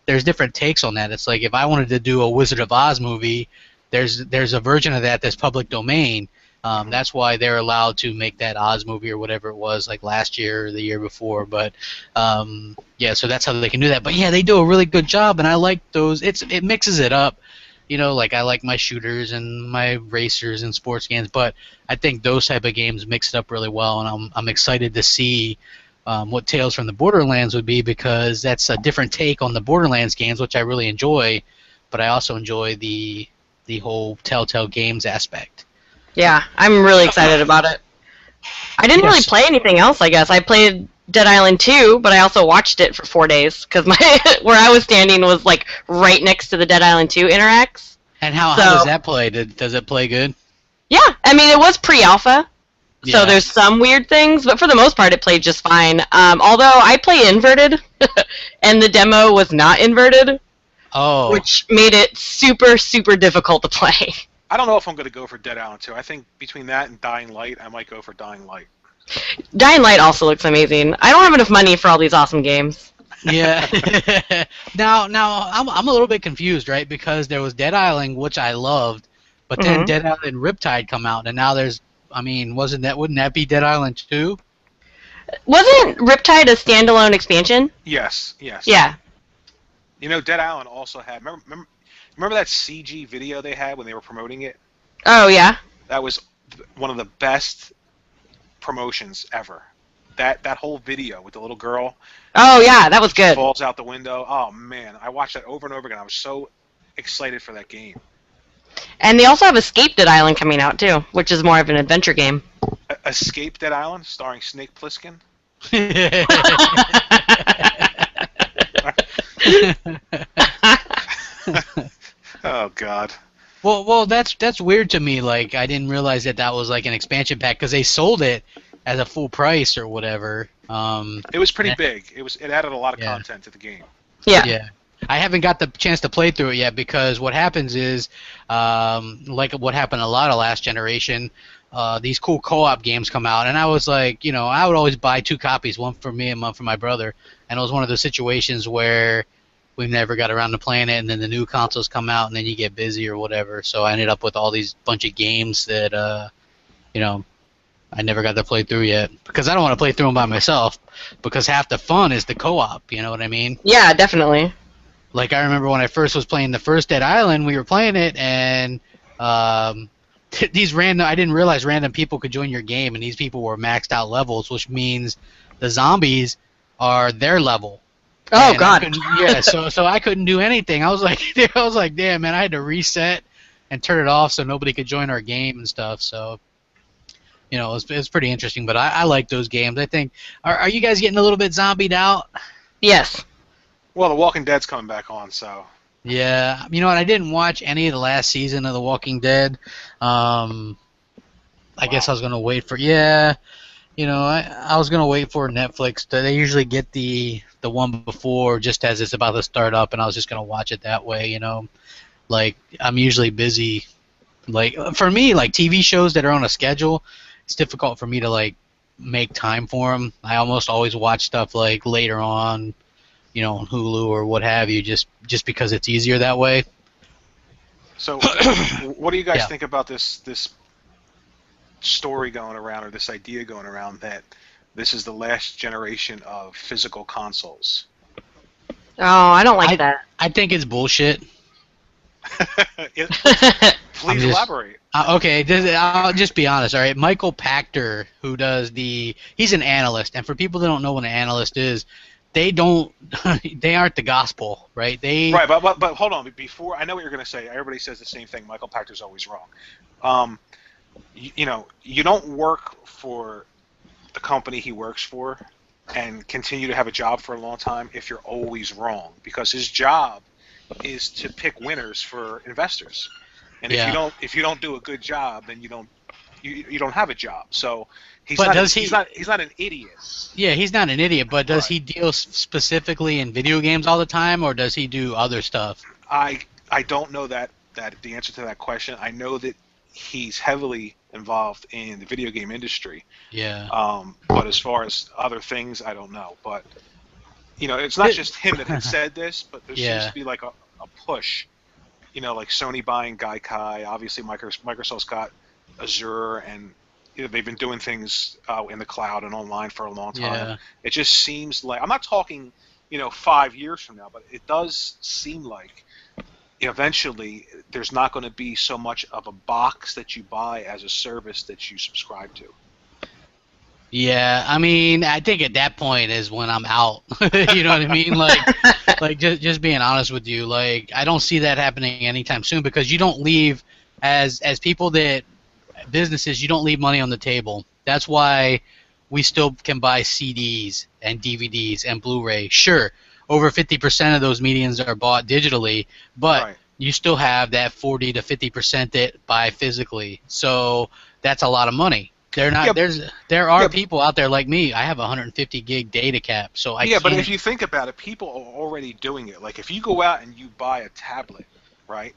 there's different takes on that. It's like if I wanted to do a Wizard of Oz movie, there's a version of that that's public domain. That's why they're allowed to make that Oz movie or whatever it was, like last year or the year before. But yeah, so that's how they can do that. But yeah, they do a really good job, and I like those. It mixes it up. Like I like my shooters and my racers and sports games, but I think those type of games mix it up really well, and I'm excited to see what Tales from the Borderlands would be, because that's a different take on the Borderlands games, which I really enjoy, but I also enjoy the whole Telltale Games aspect. Yeah, I'm really excited about it. I didn't really play anything else, I guess. I played Dead Island 2, but I also watched it for 4 days, because where I was standing was like right next to the Dead Island 2 Interacts. And how does that play? Does it play good? Yeah, I mean, it was pre-alpha. So there's some weird things, but for the most part, it played just fine. Although I play inverted, and the demo was not inverted, which made it super, super difficult to play. I don't know if I'm going to go for Dead Island 2. I think between that and Dying Light, I might go for Dying Light. Dying Light also looks amazing. I don't have enough money for all these awesome games. Yeah. Now I'm a little bit confused, right? Because there was Dead Island, which I loved, but then Dead Island Riptide come out, and now there's, wouldn't that be Dead Island 2? Wasn't Riptide a standalone expansion? Yes. Yeah. Dead Island also had, remember that CG video they had when they were promoting it? Oh, yeah. That was one of the best promotions ever. That whole video with the little girl. Oh, yeah, that was good. Falls out the window. Oh, man. I watched that over and over again. I was so excited for that game. And they also have Escape Dead Island coming out, too, which is more of an adventure game. Escape Dead Island, starring Snake Plissken? Oh, God. Well, that's weird to me. Like, I didn't realize that was like an expansion pack, because they sold it as a full price or whatever. It was pretty big. It added a lot of content to the game. Yeah. I haven't got the chance to play through it yet, because what happens is, like what happened a lot of last generation, these cool co-op games come out, and I was like, I would always buy 2 copies, one for me and one for my brother, and it was one of those situations where we never got around to playing it, and then the new consoles come out, and then you get busy or whatever, so I ended up with all these bunch of games that, I never got to play through yet, because I don't want to play through them by myself, because half the fun is the co-op, you know what I mean? Yeah, definitely. Like, I remember when I first was playing the first Dead Island, we were playing it, and these I didn't realize random people could join your game, and these people were maxed out levels, which means the zombies are their level. Oh, God. So I couldn't do anything. I was like, damn, man, I had to reset and turn it off so nobody could join our game and stuff, so... it's pretty interesting, but I like those games. I think, are you guys getting a little bit zombied out? Yes. Well, The Walking Dead's coming back on, so. Yeah, you know what? I didn't watch any of the last season of The Walking Dead. I guess Wow. I was gonna wait for I was gonna wait for Netflix. They usually get the one before just as it's about to start up, and I was just gonna watch it that way. Like I'm usually busy. Like for me, like TV shows that are on a schedule, it's difficult for me to like make time for them. I almost always watch stuff like later on, on Hulu or what have you, just because it's easier that way. So, what do you guys Yeah. think about this story going around, or this idea going around, that this is the last generation of physical consoles? Oh, I don't like I that. I think it's bullshit. Please just- elaborate. Okay, I'll just be honest. All right, Michael Pachter, who does he's an analyst, and for people that don't know what an analyst is, they aren't the gospel, right? Right, but hold on. Before, I know what you're going to say. Everybody says the same thing. Michael Pachter's always wrong. You don't work for the company he works for and continue to have a job for a long time if you're always wrong, because his job is to pick winners for investors. And Yeah. if you don't do a good job, then you don't have a job. So he's But not does he's he- not an idiot. Yeah, he's not an idiot, but does Right. he deal specifically in video games all the time, or does he do other stuff? I don't know that the answer to that question. I know that he's heavily involved in the video game industry. Yeah. But as far as other things, I don't know. But it's not just him that had said this, but there seems Yeah. to be like a push. Like Sony buying Gaikai. Obviously, Microsoft's got Azure, and they've been doing things in the cloud and online for a long time. Yeah. It just seems like, I'm not talking 5 years from now, but it does seem like eventually there's not going to be so much of a box that you buy as a service that you subscribe to. Yeah, I mean, I think at that point is when I'm out. You know what I mean? Like just being honest with you, like I don't see that happening anytime soon, because you don't leave as people that businesses, you don't leave money on the table. That's why we still can buy CDs and DVDs and Blu-ray. Sure, over 50% of those mediums are bought digitally, but Right. you still have that 40 to 50% that buy physically. So that's a lot of money. There are Yeah. people out there like me. I have a 150 gig data cap, so I Yeah, can't. but if you think about it, people are already doing it. Like if you go out and you buy a tablet, right?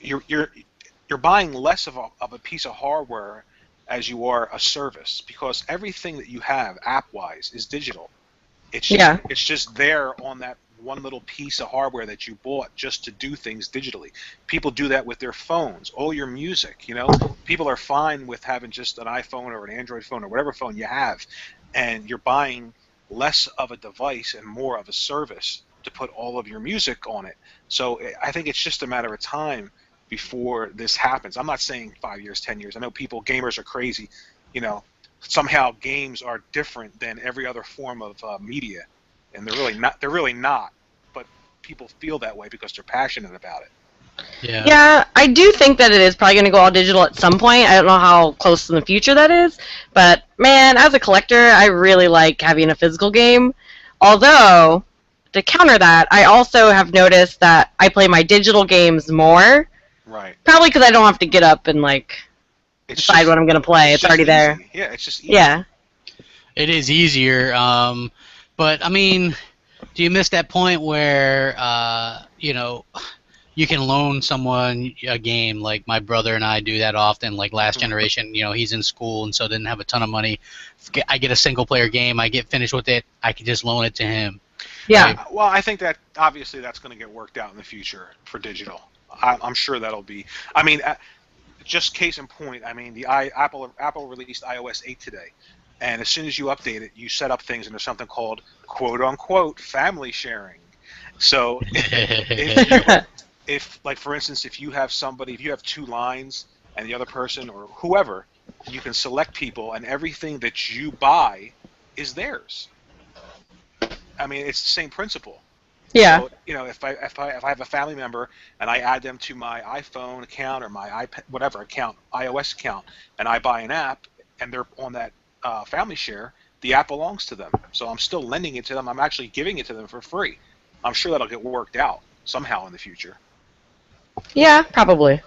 You're buying less of a piece of hardware as you are a service, because everything that you have app-wise is digital. It's just there on that one little piece of hardware that you bought just to do things digitally. People do that with their phones. All your music, people are fine with having just an iPhone or an Android phone or whatever phone you have, and you're buying less of a device and more of a service to put all of your music on it. So I think it's just a matter of time before this happens. I'm not saying 5 years, 10 years. I know gamers are crazy. Somehow games are different than every other form of media, and they're really not. They're really not. But people feel that way because they're passionate about it. Yeah. Yeah, I do think that it is probably going to go all digital at some point. I don't know how close in the future that is, but man, as a collector, I really like having a physical game. Although, to counter that, I also have noticed that I play my digital games more, Right. probably because I don't have to get up and It's decide just- what I'm going to play. It's just already there. easy. Yeah, it's just easy. Yeah. It is easier, but I mean, do you miss that point where you can loan someone a game? Like my brother and I do that often. Like last generation, he's in school and so didn't have a ton of money. I get a single player game, I get finished with it, I can just loan it to him. Yeah. Right. Well, I think that obviously that's going to get worked out in the future for digital. I'm sure that'll be. I mean, just case in point. I mean, Apple released iOS 8 today, and as soon as you update it, you set up things, and there's something called "quote unquote" family sharing. So, if like for instance, if you have 2 lines and the other person or whoever, you can select people, and everything that you buy is theirs. I mean, it's the same principle. Yeah. So, if I have a family member and I add them to my iPhone account or my iPad, whatever account, iOS account, and I buy an app and they're on that family share, the app belongs to them. So I'm still lending it to them. I'm actually giving it to them for free. I'm sure that'll get worked out somehow in the future. Yeah, probably.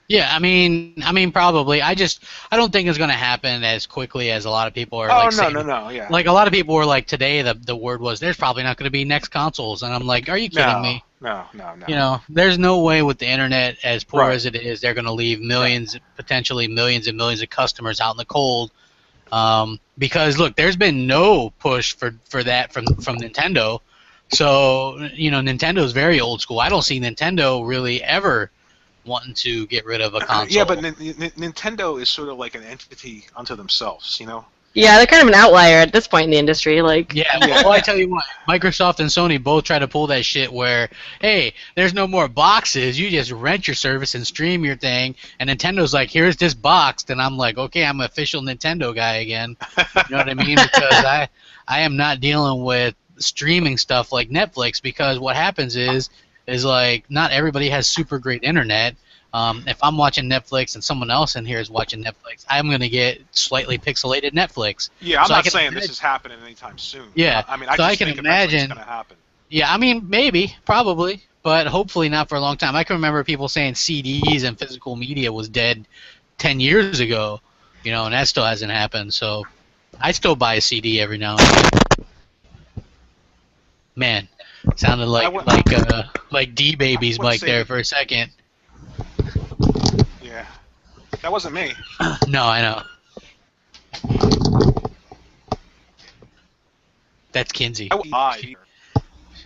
Yeah, I mean, probably. I don't think it's going to happen as quickly as a lot of people are like saying. No, yeah. Like a lot of people were like today, the word was there's probably not going to be next consoles, and I'm like, are you kidding me? No. You know, there's no way with the internet as poor Right. as it is, they're going to leave millions, potentially millions and millions of customers out in the cold. Because look, there's been no push for that from Nintendo. So you know, Nintendo's very old school. I don't see Nintendo really ever wanting to get rid of a console. Yeah, but Nintendo is sort of like an entity unto themselves, you know? Yeah, they're kind of an outlier at this point in the industry. Like, Yeah, well, I tell you what, Microsoft and Sony both try to pull that shit where, hey, there's no more boxes. You just rent your service and stream your thing. And Nintendo's like, here's this box. And I'm like, okay, I'm an official Nintendo guy again. You know what I mean? Because I am not dealing with streaming stuff like Netflix, because what happens is like not everybody has super great internet. If I'm watching Netflix and someone else in here is watching Netflix, I'm going to get slightly pixelated Netflix. Yeah, I'm So not saying this is happening anytime soon. Yeah, I mean, so I just can think eventually imagine. it's going to happen. Yeah, I mean, maybe, probably, but hopefully not for a long time. I can remember people saying CDs and physical media was dead 10 years ago, you know, and that still hasn't happened. So I still buy a CD every now and then. Man, sounded like D Baby's mic there for a second. Yeah, that wasn't me. No, I know. That's Kinsey. I wouldn't buy either.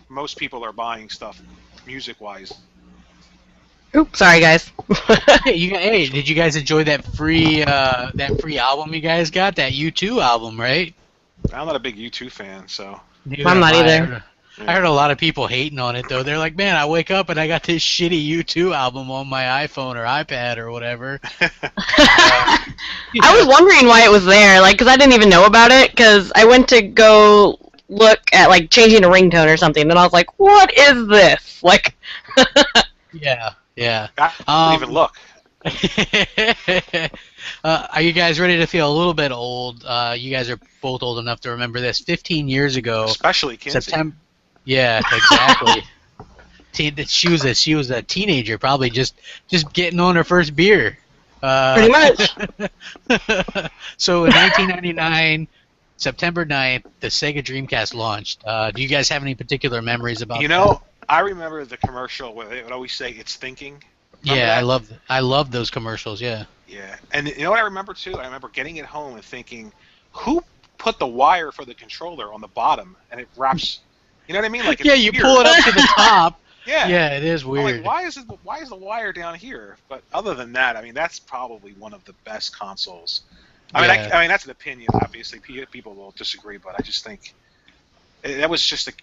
Most people are buying stuff music-wise. oops, sorry guys. Hey, did you guys enjoy that free album you guys got? That U2 album, right? I'm not a big U2 fan, so. I'm not either. I heard a lot of people hating on it though. They're like, "Man, I wake up and I got this shitty U2 album on my iPhone or iPad or whatever." I was wondering why it was there, like, because I didn't even know about it, because I went to go look at, like, changing a ringtone or something, and I was like, what is this? Like, Yeah. I didn't even look. Are you guys ready to feel a little bit old? You guys are both old enough to remember this. 15 years ago, Especially Kinsey. September. Yeah, exactly. She was a teenager, probably just getting on her first beer. pretty much. So in 1999, September 9th, the Sega Dreamcast launched. Do you guys have any particular memories about? You know, I remember the commercial where they would always say, "It's thinking." Remember Yeah, that? I love those commercials. Yeah. Yeah, and you know what I remember too? I remember getting it home and thinking, who put the wire for the controller on the bottom and it wraps? You know what I mean? Like it's Yeah, you weird. pull it up to the top. Yeah. Yeah, it is I'm weird. like, why is the wire down here? But other than that, I mean, that's probably one of the best consoles. I mean, Yeah. I mean that's an opinion. Obviously, people will disagree, but I just think that was just a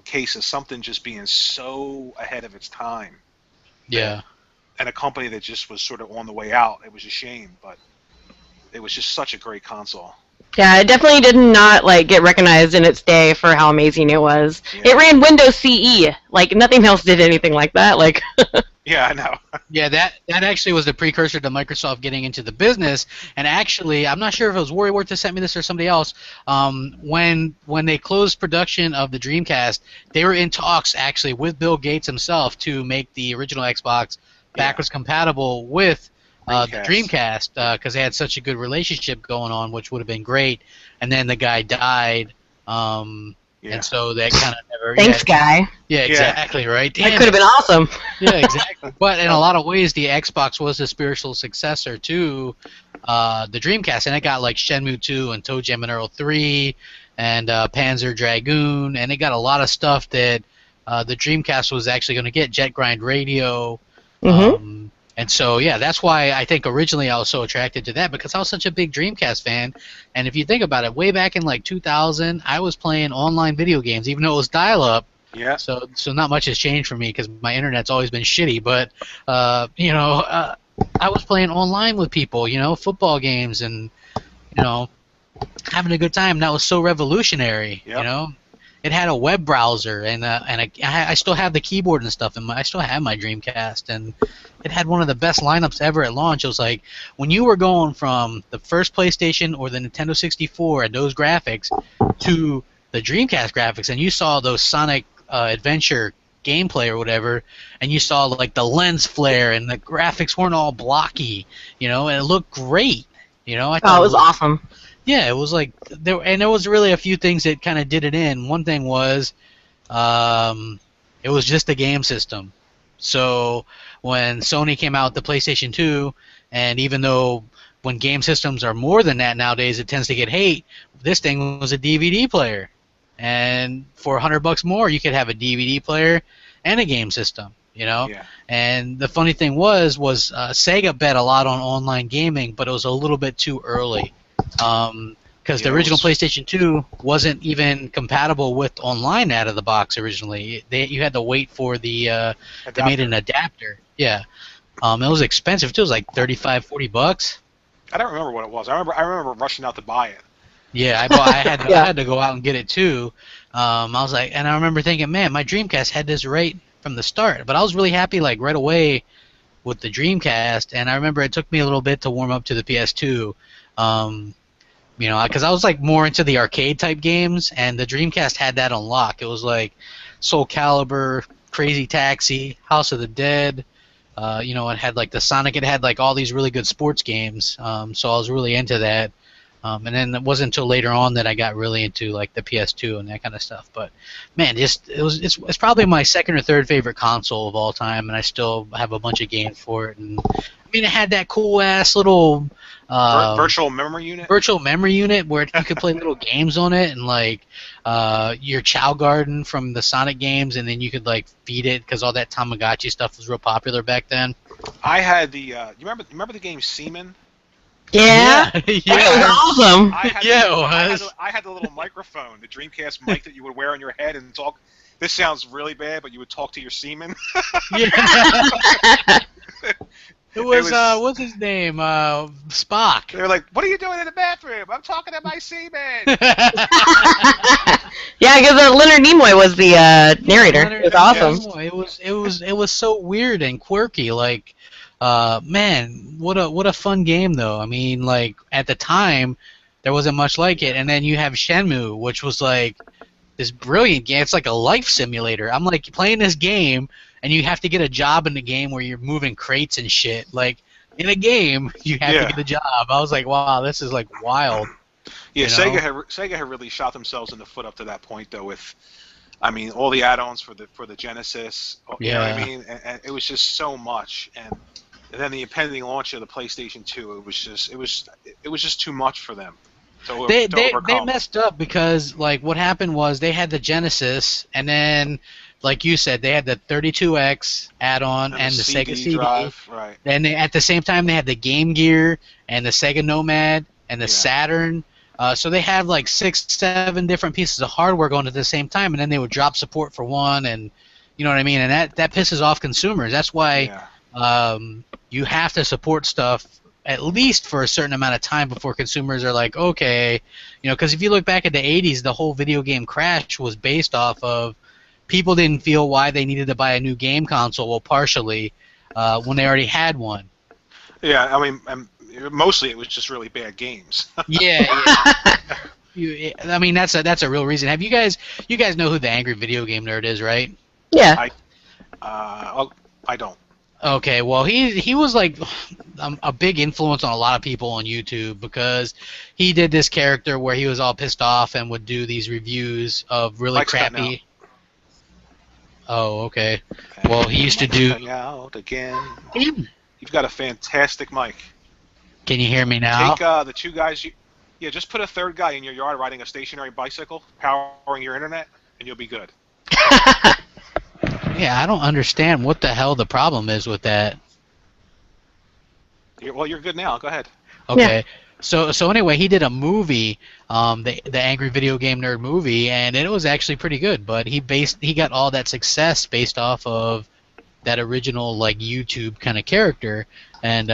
case of something just being so ahead of its time. Yeah. And a company that just was sort of on the way out. It was a shame, but it was just such a great console. Yeah, it definitely did not, like, get recognized in its day for how amazing it was. Yeah. It ran Windows CE. Like, nothing else did anything like that. Like, Yeah, I know. Yeah, that actually was the precursor to Microsoft getting into the business. And actually, I'm not sure if it was Worrywart that sent me this or somebody else. When they closed production of the Dreamcast, they were in talks actually with Bill Gates himself to make the original Xbox backwards compatible with the Dreamcast, because they had such a good relationship going on, which would have been great. And then the guy died, and so that kind of never. thanks, guy. Yeah, exactly right. That could have been awesome. Yeah, exactly. But in a lot of ways, the Xbox was the spiritual successor to the Dreamcast, and it got like Shenmue 2 and Toe Jam and Earl 3 and Panzer Dragoon, and it got a lot of stuff that the Dreamcast was actually going to get. Jet Grind Radio. Mm-hmm. And so, yeah, that's why I think originally I was so attracted to that, because I was such a big Dreamcast fan. And if you think about it, way back in like 2000, I was playing online video games, even though it was dial-up. Yeah. So not much has changed for me because my internet's always been shitty. But, I was playing online with people, football games and, having a good time. That was so revolutionary, It had a web browser, and I still have the keyboard and stuff, and I still have my Dreamcast, and it had one of the best lineups ever at launch. It was like when you were going from the first PlayStation or the Nintendo 64 and those graphics to the Dreamcast graphics, and you saw those Sonic adventure gameplay or whatever, and you saw like the lens flare and the graphics weren't all blocky, and it looked great. I Oh, thought it it was looked awesome. yeah, it was like there was really a few things that kind of did it in. One thing was um, it was just a game system. So when Sony came out with the PlayStation 2, and even though when game systems are more than that nowadays, it tends to get hate. This thing was a DVD player, and for $100 more, you could have a DVD player and a game system. Yeah. And the funny thing was Sega bet a lot on online gaming, but it was a little bit too early. Because Yeah, the it original was PlayStation 2 wasn't even compatible with online out of the box originally. You had to wait for they made an adapter. adapter. Yeah. It was expensive too. It was like 35, $40. I don't remember what it was. I remember rushing out to buy it. Yeah, I Yeah. had to go out and get it too. I was like, and I remember thinking, man, my Dreamcast had this right from the start. But I was really happy like right away with the Dreamcast, and I remember it took me a little bit to warm up to the PS2. Um, because I was like more into the arcade type games, and the Dreamcast had that on lock. It was like Soul Calibur, Crazy Taxi, House of the Dead. It had like the Sonic. It had like all these really good sports games. So I was really into that. And then it wasn't until later on that I got really into like the PS2 and that kind of stuff. But man, it's probably my second or third favorite console of all time, and I still have a bunch of games for it. And I mean, it had that cool ass little Virtual memory unit. virtual memory unit where you could play little games on it, and like your Chow Garden from the Sonic games, and then you could like feed it because all that Tamagotchi stuff was real popular back then. I had the. You remember the game Seaman? Yeah. Yeah, That yeah, was awesome. I had yeah, the, it I had was. the, I had the little microphone, the Dreamcast mic that you would wear on your head and talk. This sounds really bad, but you would talk to your semen. Yeah. It was, what's his name? Spock. They were like, "What are you doing in the bathroom? I'm talking to my semen." Yeah, because Leonard Nimoy was the narrator. It was awesome. It was so weird and quirky. Like, man, what a fun game though. I mean, like at the time, there wasn't much like it. And then you have Shenmue, which was like this brilliant game. It's like a life simulator. I'm like playing this game, and you have to get a job in the game where you're moving crates and shit. Like in a game, you have to Yeah. get a job. I was like, wow, this is like wild. Yeah, You know? Sega had really shot themselves in the foot up to that point, though. With, I mean, all the add-ons for the Genesis. You know what I Yeah. mean? And it was just so much, and then the impending launch of the PlayStation 2. It was just too much for them to They overcome. messed up because like what happened was they had the Genesis, and then like you said, they had the 32X add-on and the Sega CD. drive, right? Then at the same time they had the Game Gear and the Sega Nomad and the Yeah. Saturn. So they had like 6, 7 different pieces of hardware going at the same time, and then they would drop support for one, and you know what I mean. And that pisses off consumers. That's why Yeah. you have to support stuff at least for a certain amount of time before consumers are like, okay, because if you look back at the 80s, the whole video game crash was based off of people didn't feel why they needed to buy a new game console, well, partially, when they already had one. Yeah, I mean, mostly it was just really bad games. Yeah, I mean that's a real reason. Have you guys know who the Angry Video Game Nerd is, right? Yeah. I don't. Okay, well he was like a big influence on a lot of people on YouTube because he did this character where he was all pissed off and would do these reviews of really Mike's cutting crappy. Oh, okay. Well, he used to Mike's do. cutting out again. You've got a fantastic mic. Can you hear me now? Take the two guys. Yeah, just put a third guy in your yard riding a stationary bicycle, powering your internet, and you'll be good. Yeah, I don't understand what the hell the problem is with that. You're good now. Go ahead. Okay. So anyway, he did a movie, the Angry Video Game Nerd movie, and it was actually pretty good. But he got all that success based off of that original like YouTube kind of character, and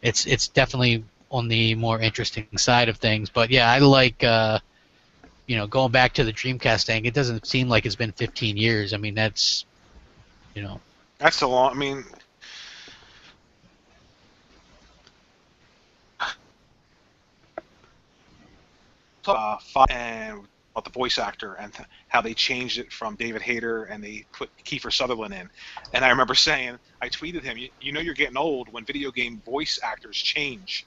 it's definitely on the more interesting side of things. But yeah, I like going back to the Dreamcast thing. It doesn't seem like it's been 15 years. I mean, that's That's a long. I mean, and the voice actor and how they changed it from David Hayter and they put Kiefer Sutherland in. And I remember saying, I tweeted him, you know you're getting old when video game voice actors change.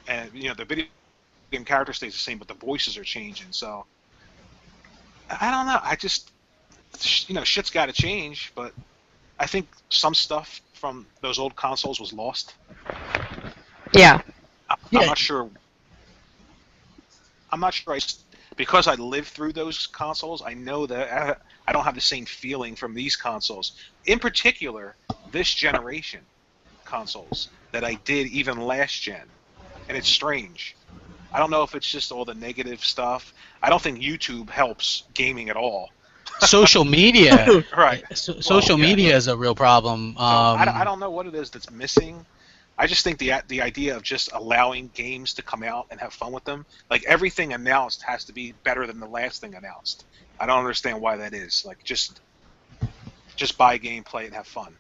And, you know, the video game character stays the same, but the voices are changing. So, I don't know. I just, you know, shit's got to change, but I think some stuff from those old consoles was lost. Yeah. I'm not sure. Because I lived through those consoles, I know that I don't have the same feeling from these consoles. In particular, this generation consoles that I did even last gen. And it's strange. I don't know if it's just all the negative stuff. I don't think YouTube helps gaming at all. Social media. Right. Social media is a real problem. So I don't know what it is that's missing. I just think the idea of just allowing games to come out and have fun with them, like everything announced has to be better than the last thing announced. I don't understand why that is. Like just buy a game, play it, and have fun.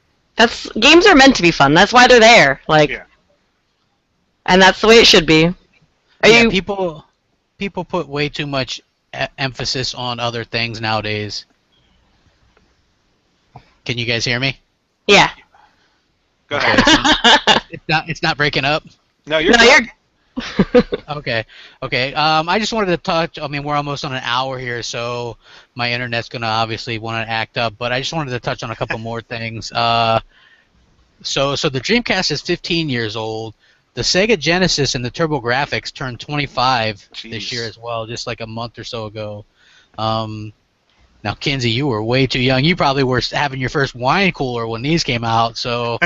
Games are meant to be fun. That's why they're there. Like, yeah. And that's the way it should be. People put way too much emphasis on other things nowadays. Can you guys hear me? Yeah. Go ahead. It's not breaking up. No, you're. Okay. I just wanted to touch. I mean, we're almost on an hour here, so my internet's gonna obviously want to act up. But I just wanted to touch on a couple more things. So the Dreamcast is 15 years old. The Sega Genesis and the TurboGrafx turned 25 this year as well, just like a month or so ago. Now, Kinsey, you were way too young. You probably were having your first wine cooler when these came out, so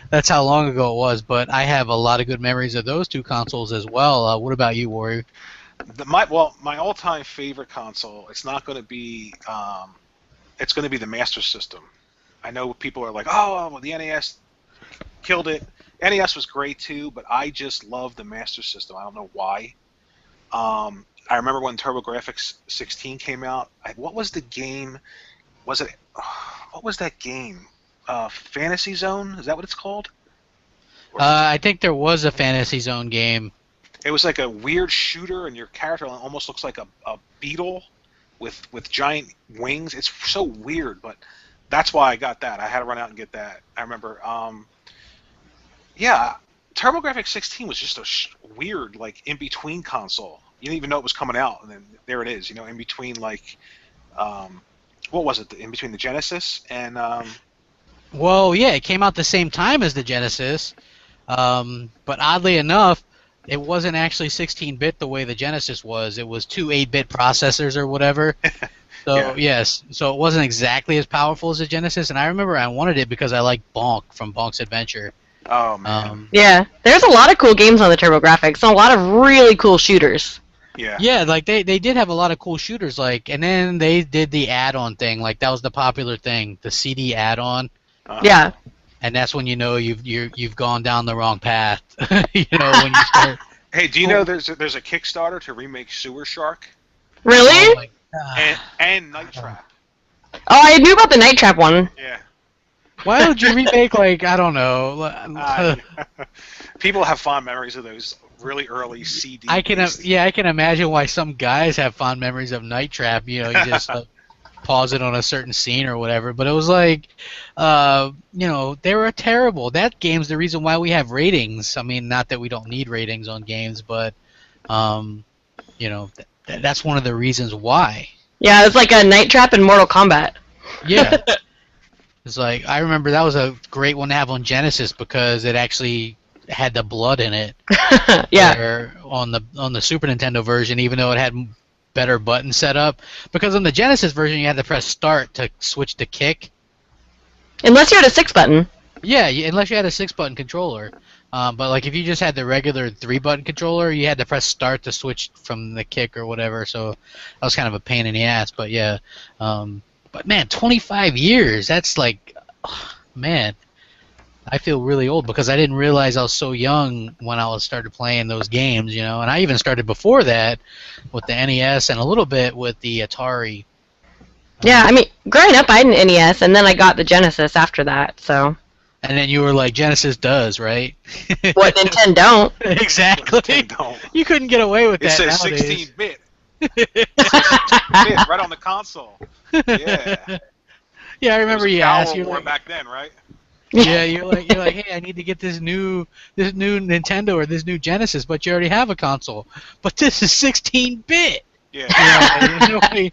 that's how long ago it was. But I have a lot of good memories of those two consoles as well. What about you, Warrior? My all-time favorite console. It's not going to be. It's going to be the Master System. I know people are like, "Oh, well, the NES killed it." NES was great too, but I just love the Master System. I don't know why. I remember when TurboGrafx 16 came out. What was the game? What was that game? Fantasy Zone? Is that what it's called? I think there was a Fantasy Zone game. It was like a weird shooter, and your character almost looks like a beetle with giant wings. It's so weird, but that's why I got that. I had to run out and get that. I remember. Yeah, TurboGrafx 16 was just a weird, like, in-between console. You didn't even know it was coming out, and then there it is, you know, in between, like, what was it, in between the Genesis and... Well, yeah, it came out the same time as the Genesis, but oddly enough, it wasn't actually 16-bit the way the Genesis was. It was two 8-bit processors or whatever. So, yes, so it wasn't exactly as powerful as the Genesis, and I remember I wanted it because I liked Bonk from Bonk's Adventure. Oh, man. Yeah, there's a lot of cool games on the TurboGrafx, and a lot of really cool shooters. Yeah, like they did have a lot of cool shooters, like, and then they did the add-on thing, like that was the popular thing, the CD add-on. Yeah. And that's when you know you've gone down the wrong path. You know, when you start. Hey, do you know there's a Kickstarter to remake Sewer Shark? Really? And Night Trap. Oh, I knew about the Night Trap one. Yeah. Why would you remake, like, I don't know. People have fond memories of those really early CD. I can imagine why some guys have fond memories of Night Trap. You know, you just pause it on a certain scene or whatever. But it was like, you know, they were terrible. That game's the reason why we have ratings. I mean, not that we don't need ratings on games, but you know, that's one of the reasons why. Yeah, it's like a Night Trap in Mortal Kombat. Yeah. It's like, I remember that was a great one to have on Genesis because it actually had the blood in it. Yeah. Where on the Super Nintendo version, even though it had better button setup, because on the Genesis version you had to press start to switch to kick. Unless you had a 6-button. Yeah, unless you had a 6-button controller. But like if you just had the regular 3-button controller, you had to press start to switch from the kick or whatever. So that was kind of a pain in the ass. But yeah. But man, 25 years, that's like, man, I feel really old because I didn't realize I was so young when I started playing those games, you know, and I even started before that with the NES and a little bit with the Atari. Yeah, I mean, growing up I had an NES and then I got the Genesis after that, so. And then you were like, Genesis does, right? What Nintendo don't. Exactly. Nintendo. You couldn't get away with It that says nowadays. 16-bit. It says 16-bit right on the console. Yeah. Yeah, I It was remember a you power asked. You're war like, back then, right? yeah, you're like, hey, I need to get this new Nintendo or this new Genesis, but you already have a console. But this is 16-bit. Yeah. You know,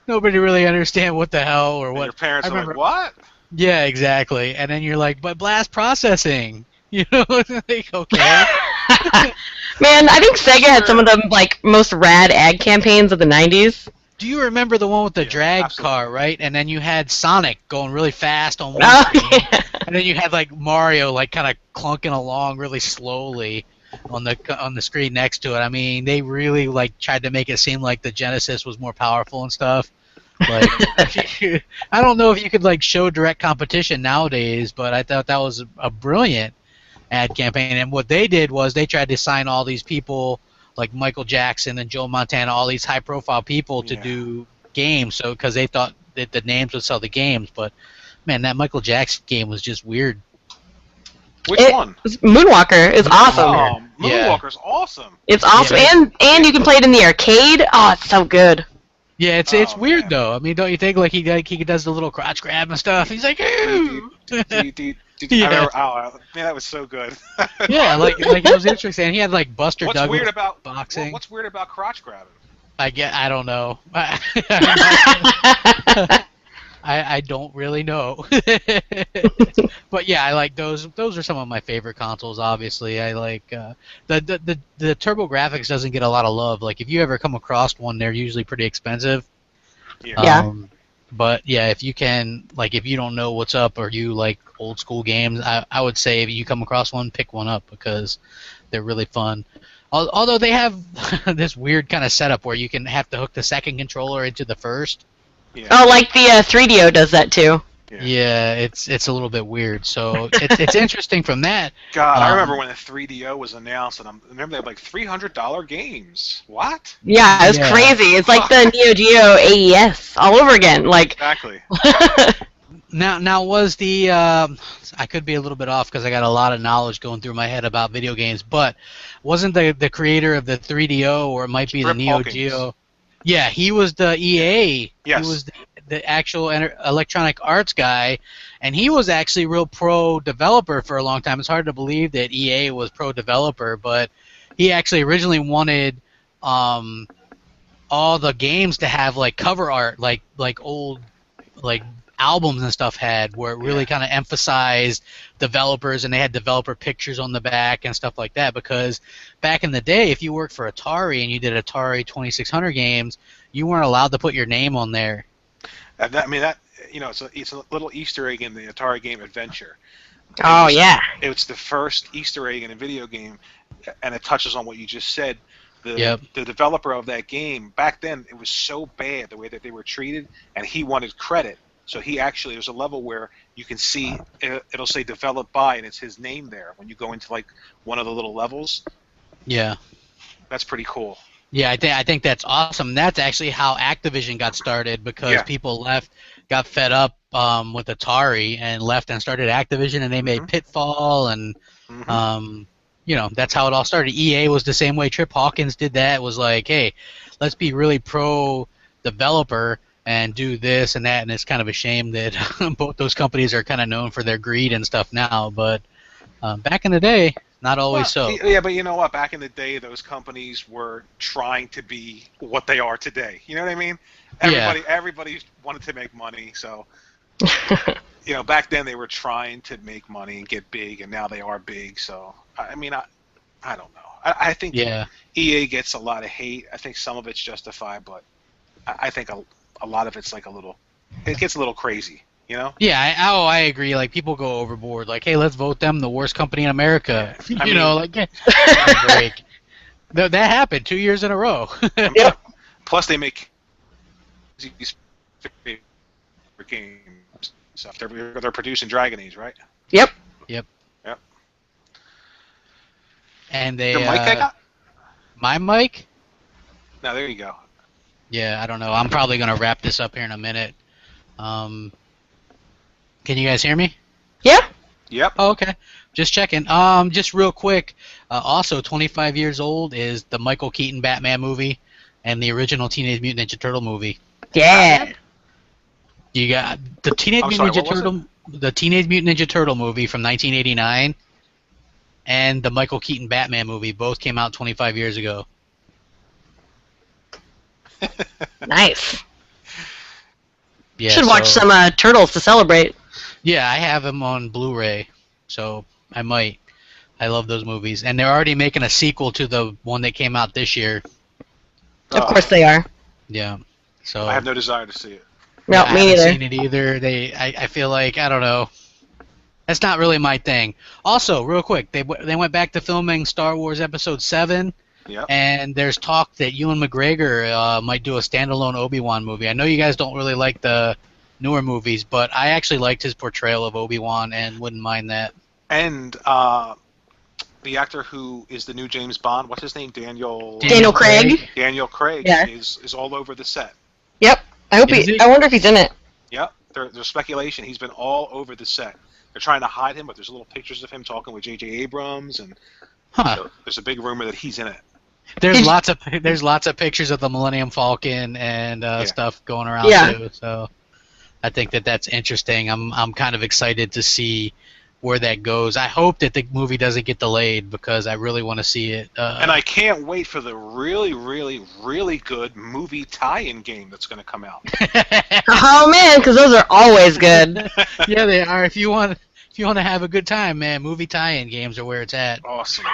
nobody really understand what the hell or And what. your parents I are remember. like, what? Yeah, exactly. And then you're like, but blast processing. You know, like okay. Man, I think Sega had some of the like most rad ad campaigns of the '90s. Do you remember the one with the Yeah, drag absolutely. car, right? And then you had Sonic going really fast on one Oh, screen, yeah. and then you had like Mario like kind of clunking along really slowly on the screen next to it. I mean, they really like tried to make it seem like the Genesis was more powerful and stuff. Like, I don't know if you could like show direct competition nowadays, but I thought that was a brilliant ad campaign. And what they did was they tried to sign all these people like Michael Jackson and Joe Montana, all these high-profile people to Yeah. do games, so because they thought that the names would sell the games. But man, that Michael Jackson game was just weird. Which one? Moonwalker is awesome. Oh, Yeah. Moonwalker's awesome. It's awesome, Yeah. and you can play it in the arcade. Oh, it's so good. Yeah, it's Oh, weird man. though. I mean, don't you think like he does the little crotch grab and stuff? He's like, "Ooh." Yeah. I remember, man, that was so good. Yeah, like it was interesting. He had like Buster What's Douglas weird about boxing. What's weird about crotch grabbing? I don't know. I don't really know. But yeah, I like those. Those are some of my favorite consoles. Obviously, I like the Turbo Graphics doesn't get a lot of love. Like if you ever come across one, they're usually pretty expensive. Yeah. Yeah. But yeah, if you can, like, if you don't know what's up or you like old school games, I would say if you come across one, pick one up because they're really fun. Although they have this weird kind of setup where you can have to hook the second controller into the first. Yeah. Oh, like the 3DO does that too. Yeah, it's a little bit weird. So it's interesting from that. God, I remember when the 3DO was announced, and I remember they had like $300 games. What? Yeah, it's Yeah. crazy. It's like the Neo Geo AES all over again. Like, Exactly. Now was the I could be a little bit off because I got a lot of knowledge going through my head about video games, but wasn't the creator of the 3DO or it might be the Rip Neo Hawkins. Geo? Yeah, he was the EA. Yes. He was the actual Electronic Arts guy, and he was actually real pro developer for a long time. It's hard to believe that EA was pro developer, but he actually originally wanted all the games to have like cover art, like old like albums and stuff had, where it really kind of emphasized developers, and they had developer pictures on the back and stuff like that. Because back in the day, if you worked for Atari and you did Atari 2600 games, you weren't allowed to put your name on there. I mean, that it's a little Easter egg in the Atari game Adventure. oh yeah. It's the first Easter egg in a video game, and it touches on what you just said. The developer of that game, back then, it was so bad the way that they were treated, and he wanted credit. So there's a level where you can see, it'll say developed by, and it's his name there when you go into like one of the little levels. Yeah. That's pretty cool. Yeah, I think that's awesome. That's actually how Activision got started, because people got fed up with Atari and left and started Activision, and they made Pitfall, and that's how it all started. EA was the same way. Trip Hawkins did that. It was like, hey, let's be really pro developer and do this and that, and it's kind of a shame that both those companies are kind of known for their greed and stuff now, but back in the day, not always so. Yeah, but you know what? Back in the day, those companies were trying to be what they are today. You know what I mean? Everybody wanted to make money, so back then they were trying to make money and get big, and now they are big. So I mean, I don't know. I think EA gets a lot of hate. I think some of it's justified, but I think a lot of it's like it gets a little crazy. You know? Yeah, I agree. Like, people go overboard. Like, hey, let's vote them the worst company in America. Break. That happened 2 years in a row. Plus, they make these games stuff. They're producing Dragon Age, right? Yep. And they. The mic I got? My mic? No, there you go. Yeah, I don't know. I'm probably gonna wrap this up here in a minute. Can you guys hear me? Yeah. Yep. Oh, okay. Just checking. Just real quick. Also, 25 years old is the Michael Keaton Batman movie and the original Teenage Mutant Ninja Turtle movie. Yeah. Batman? You got the Teenage I'm Mutant sorry, Ninja what was Turtle, the Teenage Mutant Ninja Turtle movie from 1989, and the Michael Keaton Batman movie. Both came out 25 years ago. Nice. Yeah, Should watch so- some Turtles to celebrate. Yeah, I have them on Blu-ray, so I might. I love those movies, and they're already making a sequel to the one that came out this year. Of course they are. Yeah, so I have no desire to see it. No, I me haven't neither. seen it either. I feel like I don't know. That's not really my thing. Also, real quick, they went back to filming Star Wars Episode 7, Yep. and there's talk that Ewan McGregor might do a standalone Obi-Wan movie. I know you guys don't really like the newer movies, but I actually liked his portrayal of Obi-Wan and wouldn't mind that. And the actor who is the new James Bond, what's his name? Daniel Craig. Daniel Craig Yeah. is all over the set. Yep. I hope Is he? I wonder if he's in it. Yep. There's speculation he's been all over the set. They're trying to hide him, but there's little pictures of him talking with J.J. Abrams, and Huh. so there's a big rumor that he's in it. There's lots of pictures of the Millennium Falcon and stuff going around Yeah. too. So I think that's interesting. I'm kind of excited to see where that goes. I hope that the movie doesn't get delayed because I really want to see it. And I can't wait for the really, really, really good movie tie-in game that's going to come out. Oh man, because those are always good. Yeah, they are. If you want to have a good time, man, movie tie-in games are where it's at. Awesome.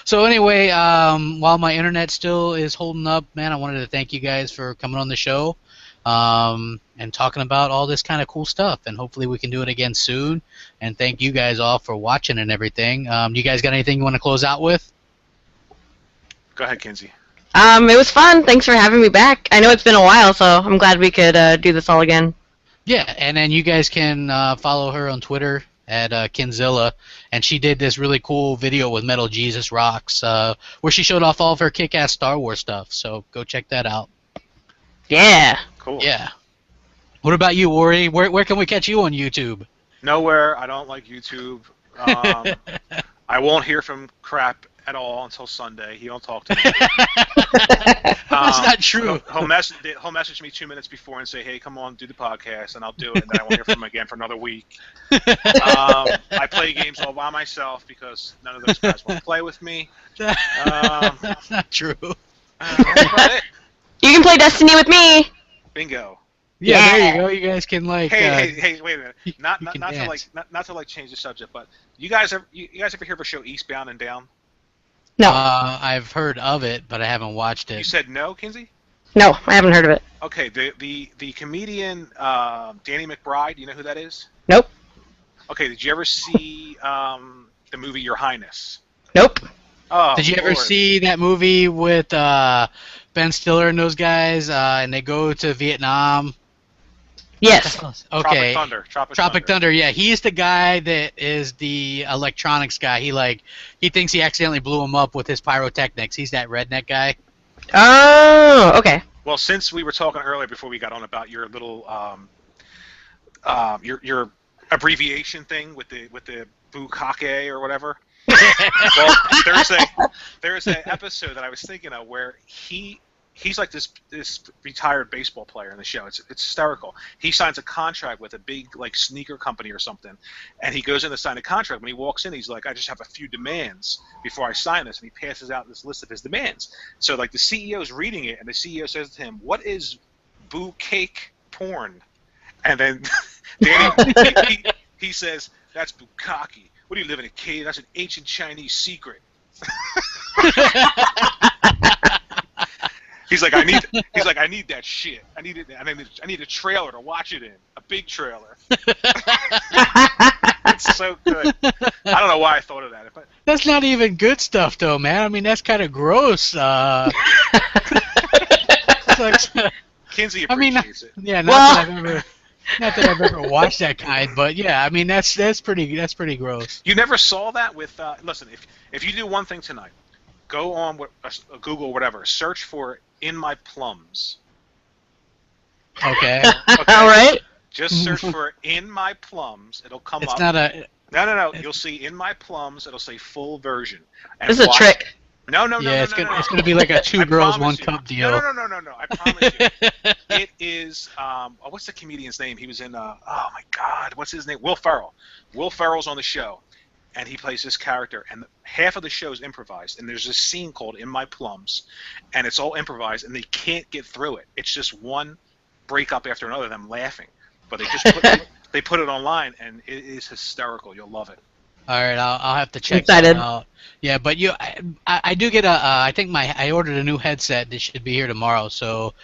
So anyway, while my internet still is holding up, man, I wanted to thank you guys for coming on the show and talking about all this kind of cool stuff. And hopefully we can do it again soon. And thank you guys all for watching and everything. You guys got anything you want to close out with? Go ahead, Kinsey. It was fun. Thanks for having me back. I know it's been a while, so I'm glad we could do this all again. Yeah, and then you guys can follow her on Twitter at Kinzilla, and she did this really cool video with Metal Jesus Rocks where she showed off all of her kick-ass Star Wars stuff, so go check that out. Yeah. Cool. Yeah. What about you, Worry? Where can we catch you on YouTube? Nowhere. I don't like YouTube. I won't hear from Crap at all until Sunday. He don't talk to me. That's not true. He'll message me 2 minutes before and say, "Hey, come on, do the podcast," and I'll do it. And then I won't hear from him again for another week. I play games all by myself because none of those guys want to play with me. That's not true. That's about it. You can play Destiny with me. Bingo. Yeah, Yeah. there you go. You guys can like. Hey, wait a minute. Not can to like change the subject, but you guys ever hear of a show Eastbound and Down? No. I've heard of it, but I haven't watched You it. said no, Kinsey? No, I haven't heard of it. Okay, the comedian Danny McBride, you know who that is? Nope. Okay, did you ever see the movie Your Highness? Nope. Oh, Did you ever Lord. see that movie with Ben Stiller and those guys, and they go to Vietnam? Yes. Okay. Tropic Thunder, yeah. He's the guy that is the electronics guy. He thinks he accidentally blew him up with his pyrotechnics. He's that redneck guy. Oh, okay. Well, since we were talking earlier before we got on about your little your abbreviation thing with the bukkake or whatever. Well, there's an episode that I was thinking of where he's like this retired baseball player in the show. It's hysterical. He signs a contract with a big like sneaker company or something, and he goes in to sign a contract. When he walks in, he's like, "I just have a few demands before I sign this," and he passes out this list of his demands. So like the CEO's reading it, and the CEO says to him, "What is boo cake porn?" And then Danny he says, "That's bukkake. What do you live in a cave? That's an ancient Chinese secret." He's like, I need that shit. I need a trailer to watch it in. A big trailer. It's so good. I don't know why I thought of that. But That's not even good stuff, though, man. I mean, that's kind of gross. Kinsey I mean, appreciates it. yeah, Well- not that I've ever watched that kind, but yeah, I mean, that's pretty gross. You never saw that with. Listen, if you do one thing tonight, go on Google or whatever, search for "In My Plums." Okay. Okay? All right. Just search for In My Plums. It'll come It's up. not a. No. You'll see In My Plums. It'll say full version. And This is a watch- trick. No. Yeah, it's gonna be like a two I girls, promise one you. cup deal. No. I promise you. It is. What's the comedian's name? He was in. Oh my God, what's his name? Will Ferrell. Will Ferrell's on the show, and he plays this character. And half of the show is improvised. And there's this scene called In My Plums, and it's all improvised, and they can't get through it. It's just one breakup after another of them laughing. But they put it online, and it is hysterical. You'll love it. All right, I'll have to check Excited. that out. Yeah, but I do get a. I think I ordered a new headset that should be here tomorrow, so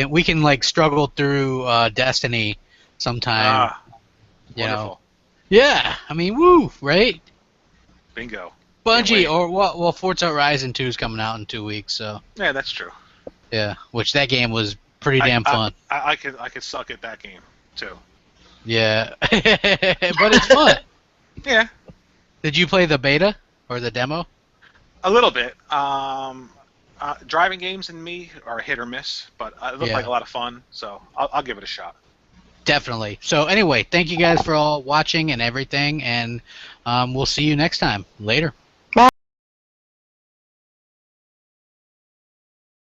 we can like struggle through Destiny sometime. You know. Wonderful. Yeah, I mean, woo, right? Bingo. Bungie wait. or well, Forza Horizon 2 is coming out in 2 weeks, so Yeah, that's true. yeah, which that game was pretty damn fun. I could suck at that game too. Yeah, but it's fun. Yeah, Did you play the beta or the demo? a little bit. Driving games and me are hit or miss, but it looked Yeah. like a lot of fun, so I'll give it a shot. Definitely. So anyway, thank you guys for all watching and everything, and we'll see you next time. Later.